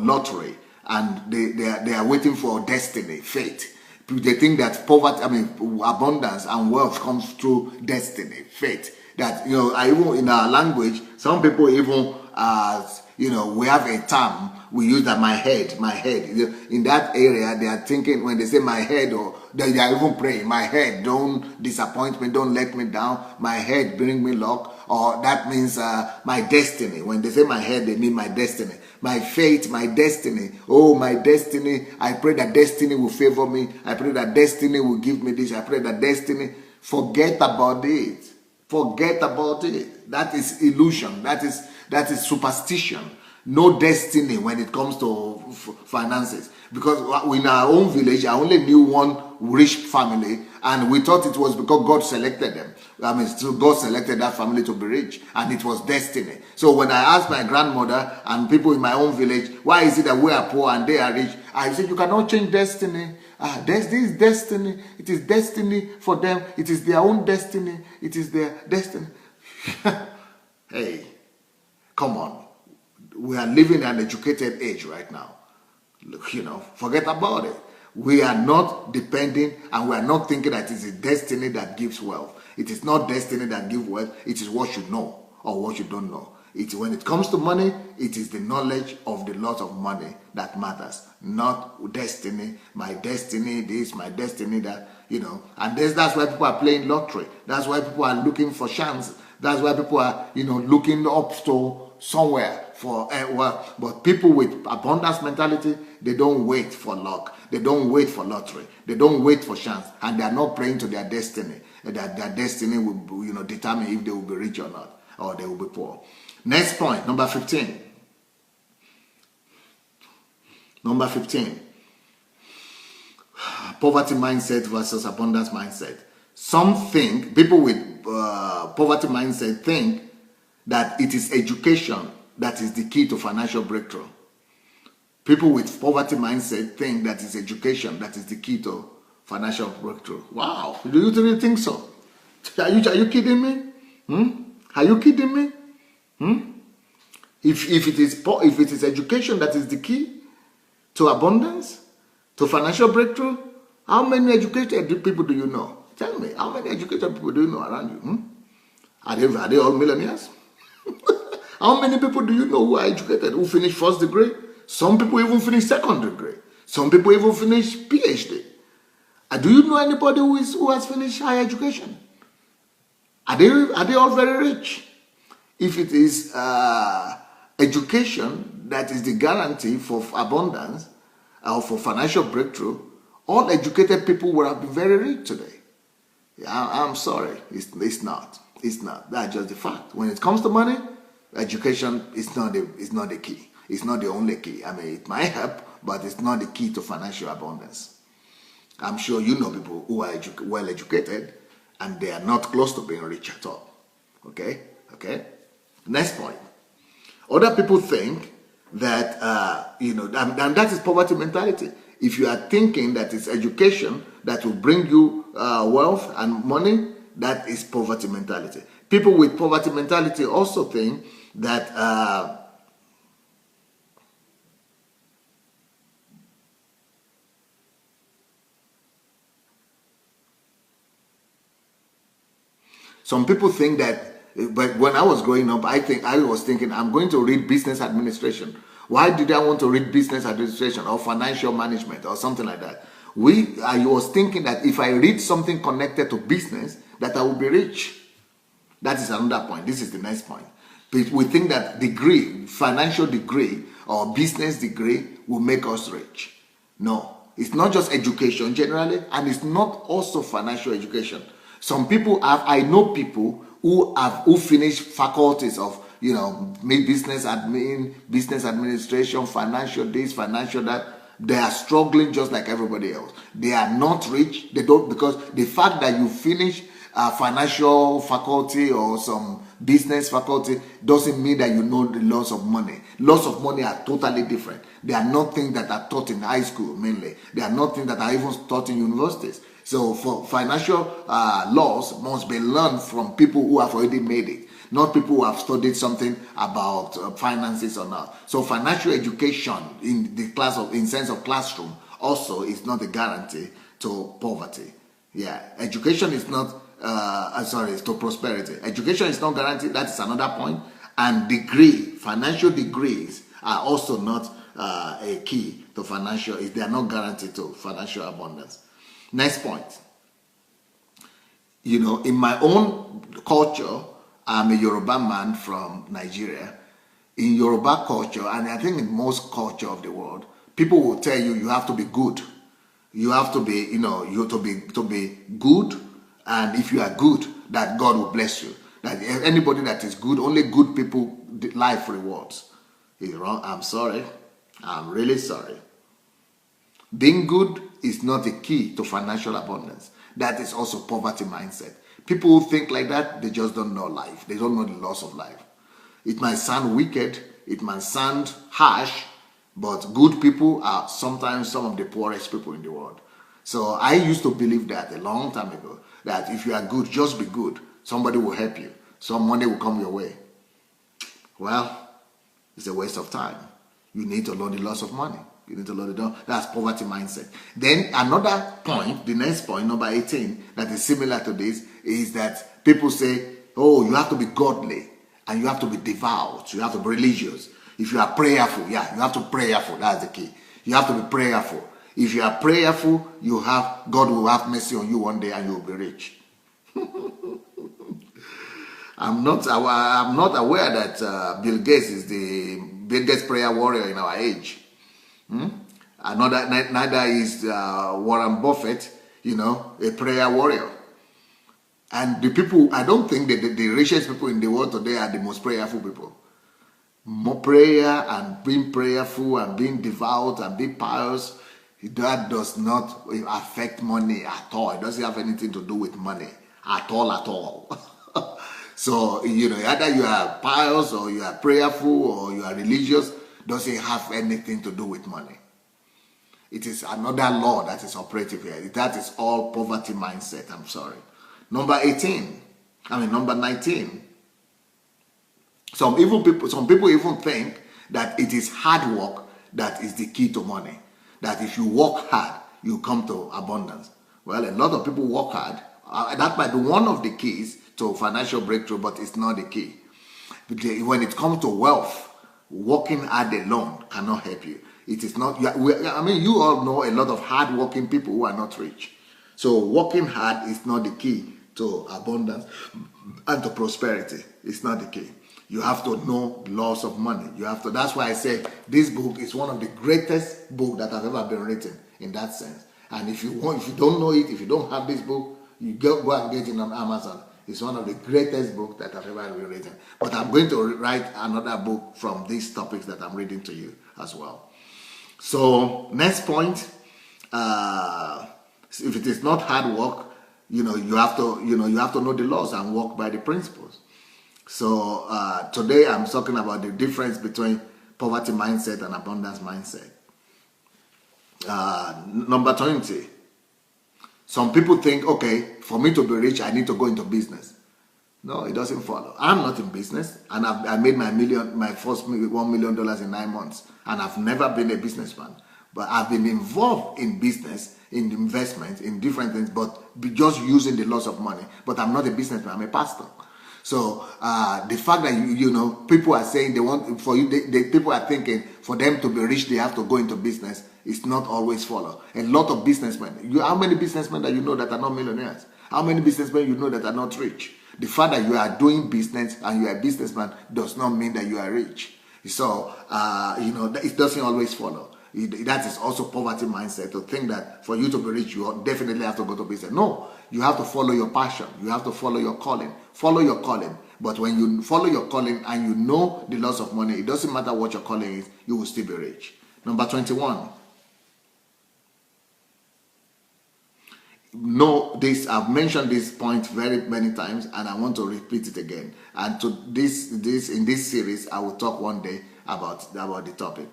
[SPEAKER 1] lottery, and they are waiting for destiny, fate. They think that abundance and wealth comes through destiny, fate. That even in our language, some people even we have a term we use that my head. In that area, they are thinking when they say my head, or they are even praying, my head, don't disappoint me, don't let me down. My head, bring me luck. Or that means my destiny. When they say my head, they mean my destiny. My fate, my destiny. Oh, my destiny. I pray that destiny will favor me. I pray that destiny will give me this. I pray that destiny. Forget about it. Forget about it. That is illusion. That is superstition. No destiny when it comes to finances. Because in our own village, I only knew one rich family, and we thought it was because God selected them. So God selected that family to be rich, and it was destiny. So when I asked my grandmother and people in my own village, why is it that we are poor and they are rich? I said, you cannot change destiny. This is destiny. It is destiny for them. It is their own destiny. It is their destiny. Hey, come on. We are living in an educated age right now. Forget about it. We are not depending, and we are not thinking that it is a destiny that gives wealth. It is not destiny that gives wealth. It is what you know or what you don't know. When it comes to money, it is the knowledge of the lot of money that matters, not destiny. My destiny this, my destiny that, And that's why people are playing lottery. That's why people are looking for chance. That's why people are, looking up to somewhere for but people with abundance mentality, they don't wait for luck, they don't wait for lottery, they don't wait for chance, and they are not praying to their destiny, that their destiny will determine if they will be rich or not, or they will be poor. Next point, number 15. Poverty mindset versus abundance mindset. People with poverty mindset think that it is education that is the key to financial breakthrough. People with poverty mindset think that it's education that is the key to financial breakthrough. Wow, do you really think so? Are you kidding me? Are you kidding me? If it is education that is the key to abundance, to financial breakthrough, how many educated people do you know? Tell me, how many educated people do you know around you? Are they all millionaires? How many people do you know who are educated, who finish first degree? Some people even finish second degree. Some people even finish PhD. Do you know anybody who has finished higher education? Are they all very rich? If it is education that is the guarantee for abundance or for financial breakthrough, all educated people would have been very rich today. I'm sorry, it's not. It's not. That's just the fact. When it comes to money, education is not the key. It's not the only key. I mean, it might help, but it's not the key to financial abundance. I'm sure you know people who are well educated and they are not close to being rich at all. Okay? Next point. Other people think that, and that is poverty mentality. If you are thinking that it's education that will bring you wealth and money, that is poverty mentality. People with poverty mentality also think that some people think that, but when I was growing up, I was thinking I'm going to read business administration. Why did I want to read business administration or financial management or something like that? I was thinking that if I read something connected to business, that I will be rich. That is another point. This is the next point. We think that degree, financial degree or business degree will make us rich. No, it's not just education generally, and it's not also financial education. Some people I know people who finish faculties of, business admin, business administration, financial this, financial that. They are struggling just like everybody else. They are not rich. They don't, because the fact that you finish a financial faculty or some business faculty doesn't mean that you know the laws of money. Laws of money are totally different. They are not things that are taught in high school mainly. They are not things that are even taught in universities. So for financial laws must be learned from people who have already made it, not people who have studied something about finances or not. So financial education in sense of classroom also is not a guarantee to poverty. Yeah, education is not to prosperity. Education is not guaranteed. That is another point. And financial degrees are also not a key to financial. They are not guaranteed to financial abundance. Next point. In my own culture, I'm a Yoruba man from Nigeria. In Yoruba culture, and I think in most culture of the world, people will tell you have to be good. You have to be, you have to be good, and if you are good, that God will bless you. That anybody that is good, only good people life rewards. It's wrong. I'm sorry. I'm really sorry. Being good is not a key to financial abundance. That is also poverty mindset. People who think like that, they just don't know life. They don't know the laws of life. It might sound wicked, it might sound harsh, but good people are sometimes some of the poorest people in the world. So I used to believe that a long time ago, that if you are good, just be good. Somebody will help you. Some money will come your way. Well, it's a waste of time. You need to learn the laws of money. You need to learn it. That's poverty mindset. Then another point, the next point, number 18, that is similar to this, is that people say, oh, you have to be godly and you have to be devout. You have to be religious. If you are prayerful, you have to be prayerful. That's the key. You have to be prayerful. If you are prayerful, God will have mercy on you one day and you will be rich. I'm not aware that Bill Gates is the biggest prayer warrior in our age. Neither is Warren Buffett, a prayer warrior. And the people, I don't think that the richest people in the world today are the most prayerful people. More prayer and being prayerful and being devout and being pious, that does not affect money at all. It doesn't have anything to do with money at all. So, either you are pious or you are prayerful or you are religious, doesn't have anything to do with money. It is another law that is operative here. That is all poverty mindset. I'm sorry. Number 19. Some people even think that it is hard work that is the key to money. That if you work hard, you come to abundance. Well, a lot of people work hard. That might be one of the keys to financial breakthrough, but it's not the key. When it comes to wealth, working hard alone cannot help you. It is not. You all know a lot of hard-working people who are not rich. So working hard is not the key to abundance and to prosperity. It's not the key. You have to know laws of money. That's why I say this book is one of the greatest books that have ever been written in that sense. And if you don't know it, if you don't have this book, you go and get it on Amazon. It's one of the greatest books that I've ever written. But I'm going to write another book from these topics that I'm reading to you as well. So next point, if it is not hard work, you have to know the laws and work by the principles. So today I'm talking about the difference between poverty mindset and abundance mindset. Number 20. Some people think, okay, for me to be rich, I need to go into business. No, it doesn't follow. I'm not in business, and I made my first $1 million in 9 months, and I've never been a businessman. But I've been involved in business, in investment, in different things, but just using the laws of money. But I'm not a businessman, I'm a pastor. So the fact that people are saying they want for you, people are thinking for them to be rich they have to go into business. It's not always follow. A lot of businessmen. How many businessmen that you know that are not millionaires? How many businessmen you know that are not rich? The fact that you are doing business and you are a businessman does not mean that you are rich. So it doesn't always follow. That is also poverty mindset, to think that for you to be rich, you definitely have to go to business. No, you have to follow your passion. You have to follow your calling. Follow your calling. But when you follow your calling and you know the loss of money, it doesn't matter what your calling is, you will still be rich. Number 21. No, I've mentioned this point very many times, and I want to repeat it again. And in this series, I will talk one day about the topic.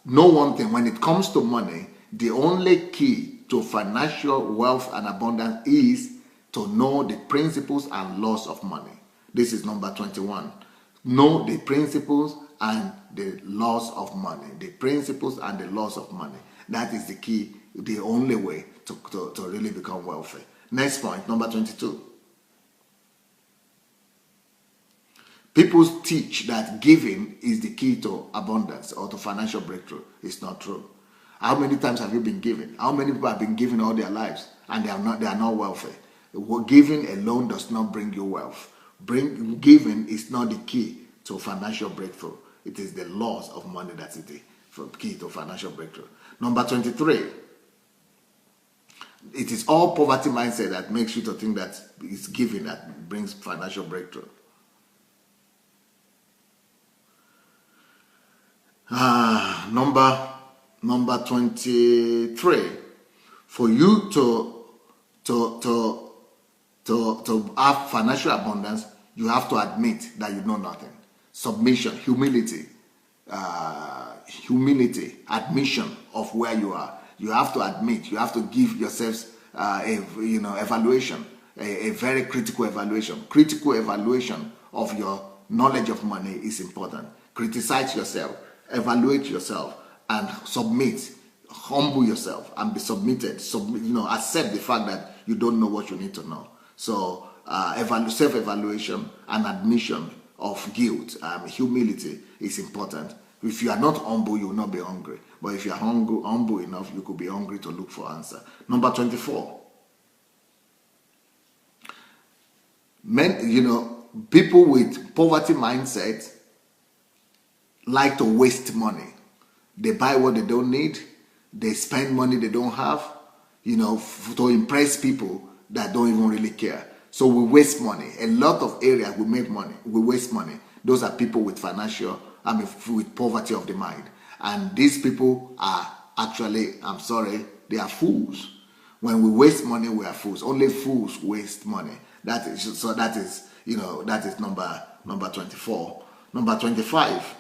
[SPEAKER 1] Know one thing: when it comes to money, the only key to financial wealth and abundance is to know the principles and laws of money. This is number 21. Know the principles and the laws of money. The principles and the laws of money. That is the key, the only way to really become wealthy. Next point, number 22. People teach that giving is the key to abundance or to financial breakthrough. It's not true. How many times have you been given? How many people have been given all their lives and they are not wealthy? Giving alone does not bring you wealth. Giving is not the key to financial breakthrough. It is the laws of money that is the key to financial breakthrough. Number 23. It is all poverty mindset that makes you to think that it's giving that brings financial breakthrough. Number 23. For you to have financial abundance, you have to admit that you know nothing. Submission, humility, admission of where you are. You have to admit. You have to give yourselves evaluation, a very critical evaluation. Critical evaluation of your knowledge of money is important. Criticize yourself, evaluate yourself, and submit. Humble yourself and be submitted. Accept the fact that you don't know what you need to know. So self-evaluation and admission of guilt, humility is important. If you are not humble, you will not be hungry. But if you are humble enough, you could be hungry to look for answer. Number 24. People with poverty mindset like to waste money. They buy what they don't need. They spend money they don't have, to impress people that don't even really care. So we waste money. A lot of areas we make money. We waste money. Those are people with with poverty of the mind. And these people are actually, they are fools. When we waste money, we are fools. Only fools waste money. That is number 24. Number 25.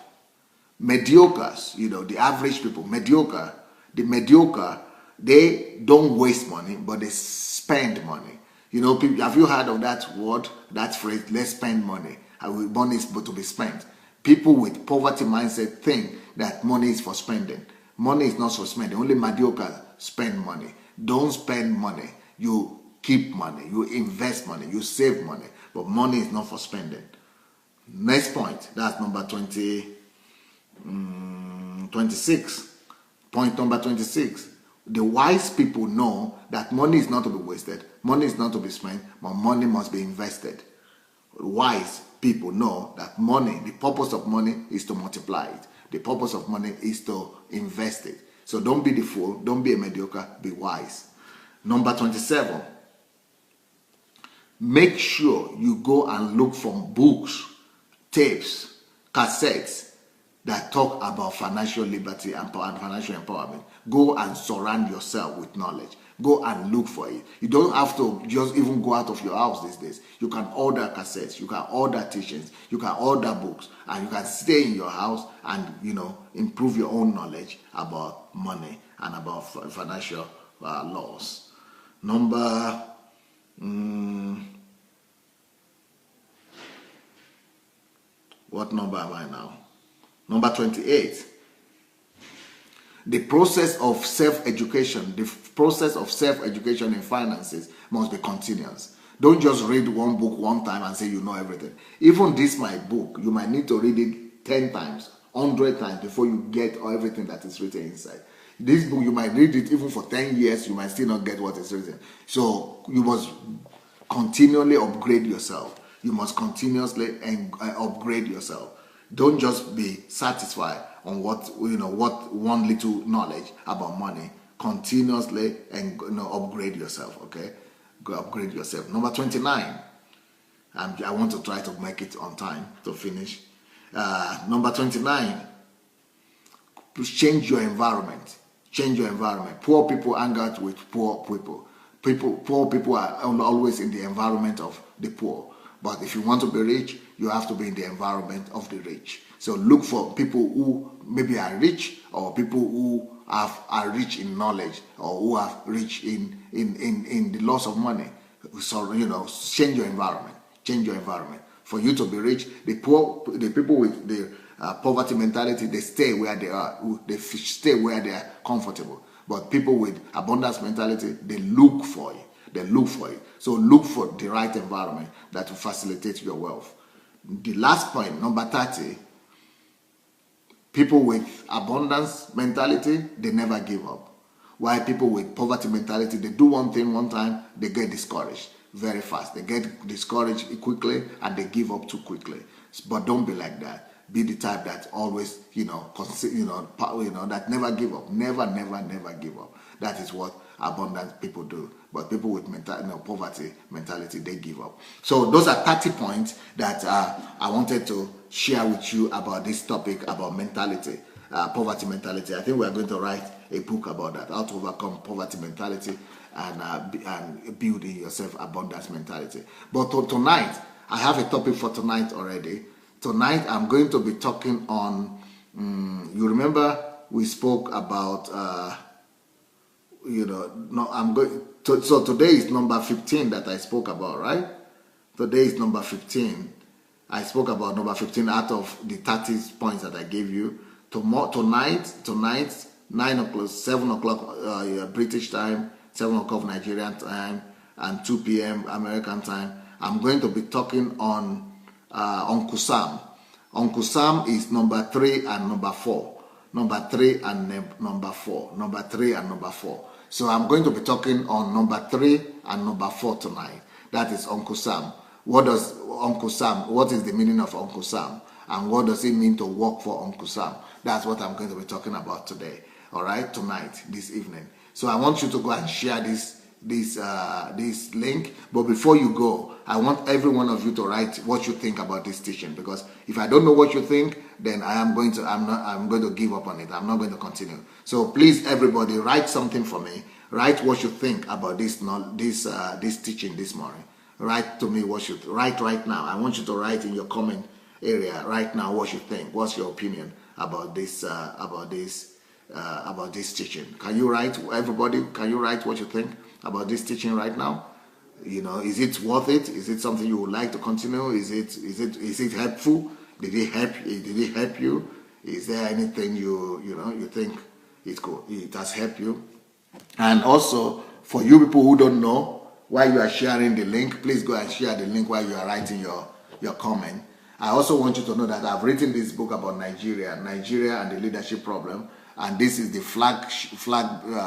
[SPEAKER 1] Mediocres, the average people, the mediocre, they don't waste money, but they spend money. People, have you heard of that word, that phrase, let's spend money? Money is to be spent. People with poverty mindset think that money is for spending. Money is not for spending. Only mediocre spend money. Don't spend money. You keep money. You invest money. You save money. But money is not for spending. Next point, that's number 26. Point number 26. The wise people know that money is not to be wasted, money is not to be spent, but money must be invested. Wise people know that money, the purpose of money is to multiply it. The purpose of money is to invest it. So don't be the fool, don't be a mediocre, be wise. Number 27, make sure you go and look for books, tapes, cassettes that talk about financial liberty and financial empowerment. Go and surround yourself with knowledge. Go and look for it. You don't have to just even go out of your house these days. You can order cassettes, you can order teachings, you can order books, and you can stay in your house and, improve your own knowledge about money and about financial laws. Number what number am I now? Number 28. The process of self-education, in finances must be continuous. Don't just read one book one time and say you know everything. Even this my book, you might need to read it 10 times, 100 times before you get everything that is written inside. This book, you might read it even for 10 years, you might still not get what is written. So you must continually upgrade yourself. You must continuously upgrade yourself. Don't just be satisfied on what one little knowledge about money. Continuously upgrade yourself. Okay, go upgrade yourself. Number 29. I want to try to make it on time to finish. Number 29. Change your environment. Change your environment. Poor people hang out with poor people. Poor people are always in the environment of the poor. But if you want to be rich, you have to be in the environment of the rich. So look for people who maybe are rich, or people who are rich in knowledge, or who are rich in the loss of money. So change your environment. Change your environment. For you to be rich, the people with the poverty mentality, they stay where they are. They stay where they are comfortable. But people with abundance mentality, they look for it. They look for it. So look for the right environment that will facilitate your wealth. The last point, number 30, people with abundance mentality, they never give up. While people with poverty mentality, they do one thing one time, they get discouraged very fast. They get discouraged quickly and they give up too quickly. But don't be like that. Be the type that always, that never give up. Never give up. That is what abundant people do. But people with poverty mentality, they give up. So those are 30 points that I wanted to share with you about this topic, about mentality, poverty mentality. I think we are going to write a book about that, how to overcome poverty mentality and build in yourself abundance mentality. But tonight, I have a topic for tonight already. Tonight, I'm going to be talking on, you remember we spoke about, so today is number 15 that I spoke about, right? Today is number 15. I spoke about number 15 out of the 30 points that I gave you. Tonight, 9 o'clock, 7 o'clock British time, 7 o'clock Nigerian time, and 2 p.m. American time, I'm going to be talking on Uncle Sam. Uncle Sam is number 3 and number 4. Number 3 and number 4. Number 3 and number 4. So I'm going to be talking on number 3 and number 4 tonight. That is Uncle Sam. What does Uncle Sam, what is the meaning of Uncle Sam? And what does it mean to work for Uncle Sam? That's what I'm going to be talking about today. All right, tonight, this evening. So I want you to go and share this link. But before you go, I want every one of you to write what you think about this teaching, because if I don't know what you think, then I'm going to give up on it. I'm not going to continue. So please, everybody, write something for me. Write what you think about this teaching this morning. Write to me what you write right now. I want you to write in your comment area right now what you think. What's your opinion about this teaching? Can you write, everybody? Can you write what you think about this teaching right now? Is it worth it? Is it something you would like to continue? Is it helpful? Did it help you? Is there anything you think it has helped you? And also, for you people who don't know, while you are sharing the link, please go and share the link while you are writing your comment. I also want you to know that I've written this book about Nigeria and the leadership problem, and this is the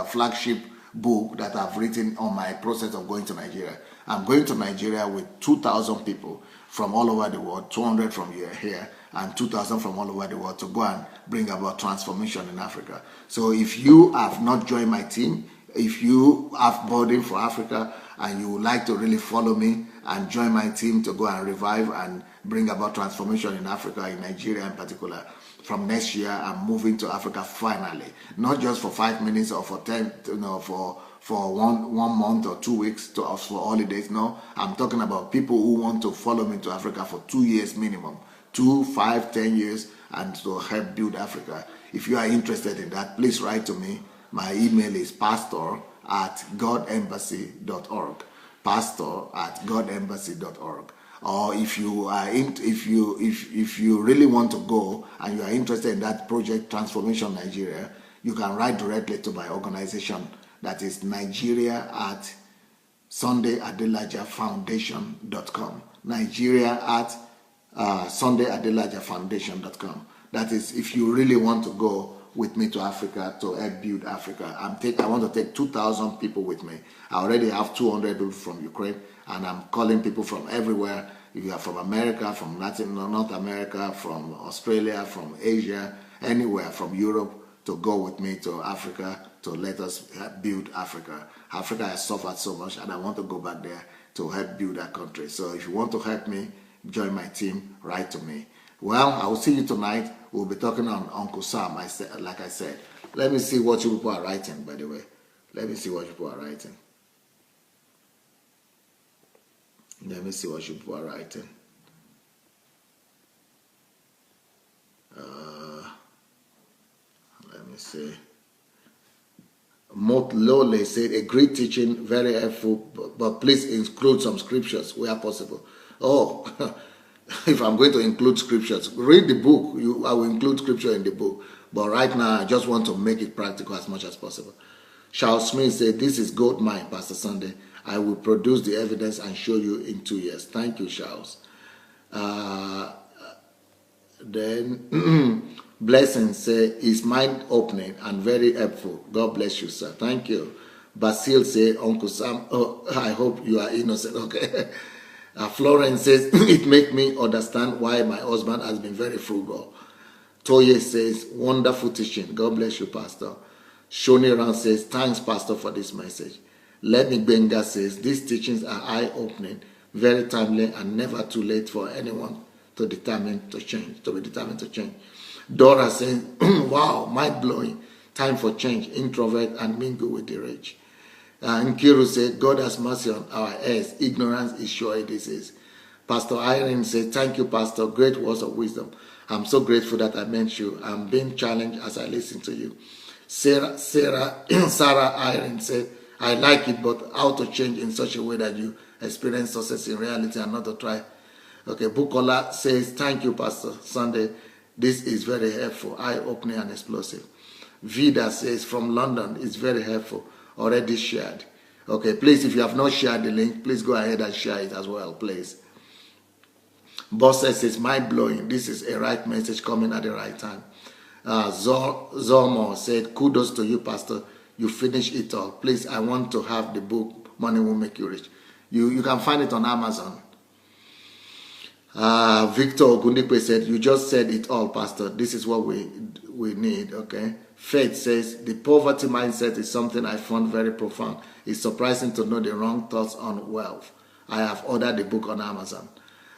[SPEAKER 1] flagship book that I've written on my process of going to Nigeria. I'm going to Nigeria with 2,000 people from all over the world, 200 from here, and 2,000 from all over the world to go and bring about transformation in Africa. So if you have not joined my team, if you have burden for Africa and you would like to really follow me and join my team to go and revive and bring about transformation in Africa, in Nigeria in particular, from next year I'm moving to Africa finally, not just for 5 minutes or for 10, for one month or 2 weeks for holidays. No, I'm talking about people who want to follow me to Africa for 2 years minimum, 2, 5, 10 years, and to help build Africa. If you are interested in that, please write to me. My email is pastor@godembassy.org, pastor@godembassy.org. Or if you are if you really want to go and you are interested in that project, Transformation Nigeria, you can write directly to my organization, that is Nigeria@SundayAdelajaFoundation.com. Nigeria@SundayAdelajaFoundation.com. That is, if you really want to go with me to Africa to help build Africa. I want to take 2,000 people with me. I already have 200 people from Ukraine, and I'm calling people from everywhere. You are from America, from North America, from Australia, from Asia, anywhere, from Europe, to go with me to Africa to let us build Africa. Africa has suffered so much, and I want to go back there to help build that country. So if you want to help me, join my team, write to me. Well, I will see you tonight. We'll be talking on Uncle Sam, like I said. Let me see what you people are writing, by the way. Let me see what you people are writing. Let me see what you people are writing. Let me see. Mot Lole said, a great teaching, very helpful, but please include some scriptures where possible. Oh, if I'm going to include scriptures, read the book. I will include scripture in the book. But right now, I just want to make it practical as much as possible. Charles Smith said, this is gold mine, Pastor Sunday. I will produce the evidence and show you in 2 years. Thank you, Charles. Then Blessing say, is mind opening and very helpful. God bless you, sir. Thank you. Basil say, Uncle Sam, oh, I hope you are innocent. Okay. Florence says, it makes me understand why my husband has been very frugal. Toye says, wonderful teaching. God bless you, Pastor. Shoni Ran says, thanks, Pastor, for this message. Lenny Benga says, these teachings are eye-opening, very timely, and never too late for anyone to be determined to change. Dora says, wow, mind-blowing. Time for change. Introvert and mingle with the rich. Nkiru said, God has mercy on our heads. Ignorance is sure a disease. Pastor Irene said, thank you, Pastor. Great words of wisdom. I'm so grateful that I met you. I'm being challenged as I listen to you. Sarah Irene said, I like it, but how to change in such a way that you experience success in reality and not to try. Okay, Bukola says, thank you, Pastor Sunday. This is very helpful, eye-opening and explosive. Vida says, from London, it's very helpful. Already shared. Okay, please, if you have not shared the link, please go ahead and share it as well, please. Boss says it's mind-blowing. This is a right message coming at the right time. Zormo said, kudos to you, Pastor. You finish it all. Please, I want to have the book, Money Will Make You Rich. You can find it on Amazon. Victor Ogundipe said, you just said it all, Pastor. This is what we need, okay? Faith says, the poverty mindset is something I found very profound. It's surprising to know the wrong thoughts on wealth. I have ordered the book on Amazon.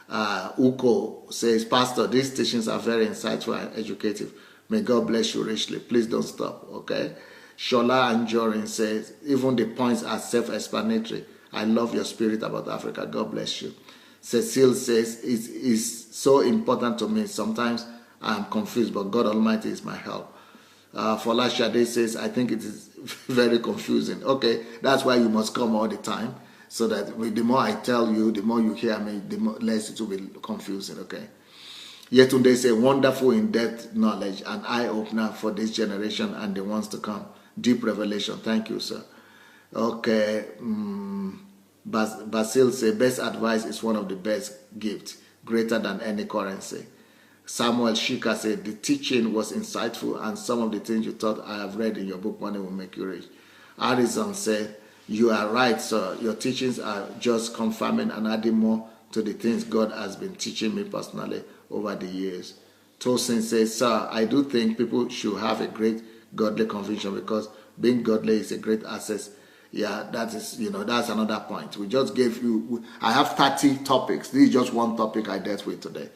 [SPEAKER 1] Uko says, Pastor, these teachings are very insightful and educative. May God bless you richly. Please don't stop, okay? Shola Anjorin says, even the points are self-explanatory. I love your spirit about Africa. God bless you. Cecile says, it is so important to me. Sometimes I'm confused, but God Almighty is my help. Fola Shade says, I think it is very confusing. Okay, that's why you must come all the time, so that the more I tell you, the more you hear me, the less it will be confusing, okay? Yetunde say, wonderful in-depth knowledge and eye-opener for this generation and the ones to come. Deep revelation. Thank you, sir. Okay. Basil say, best advice is one of the best gifts, greater than any currency. Samuel Shika said, the teaching was insightful and some of the things you taught I have read in your book, Money Will Make You Rich. Harrison said, you are right, sir. Your teachings are just confirming and adding more to the things God has been teaching me personally over the years. Tosin says, sir, I do think people should have a great godly conviction because being godly is a great asset. Yeah, that is, that's another point. We just gave you, I have 30 topics. This is just one topic I dealt with today.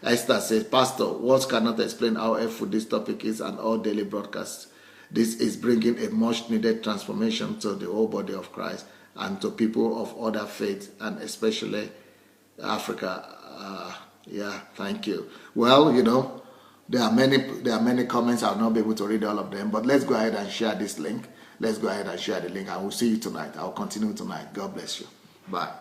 [SPEAKER 1] Esther says, Pastor, words cannot explain how helpful this topic is and all daily broadcasts. This is bringing a much needed transformation to the whole body of Christ and to people of other faiths and especially Africa. Yeah, thank you. Well, there are many comments. I'll not be able to read all of them, but let's go ahead and share this link. Let's go ahead and share the link. I will see you tonight. I'll continue tonight. God bless you. Bye.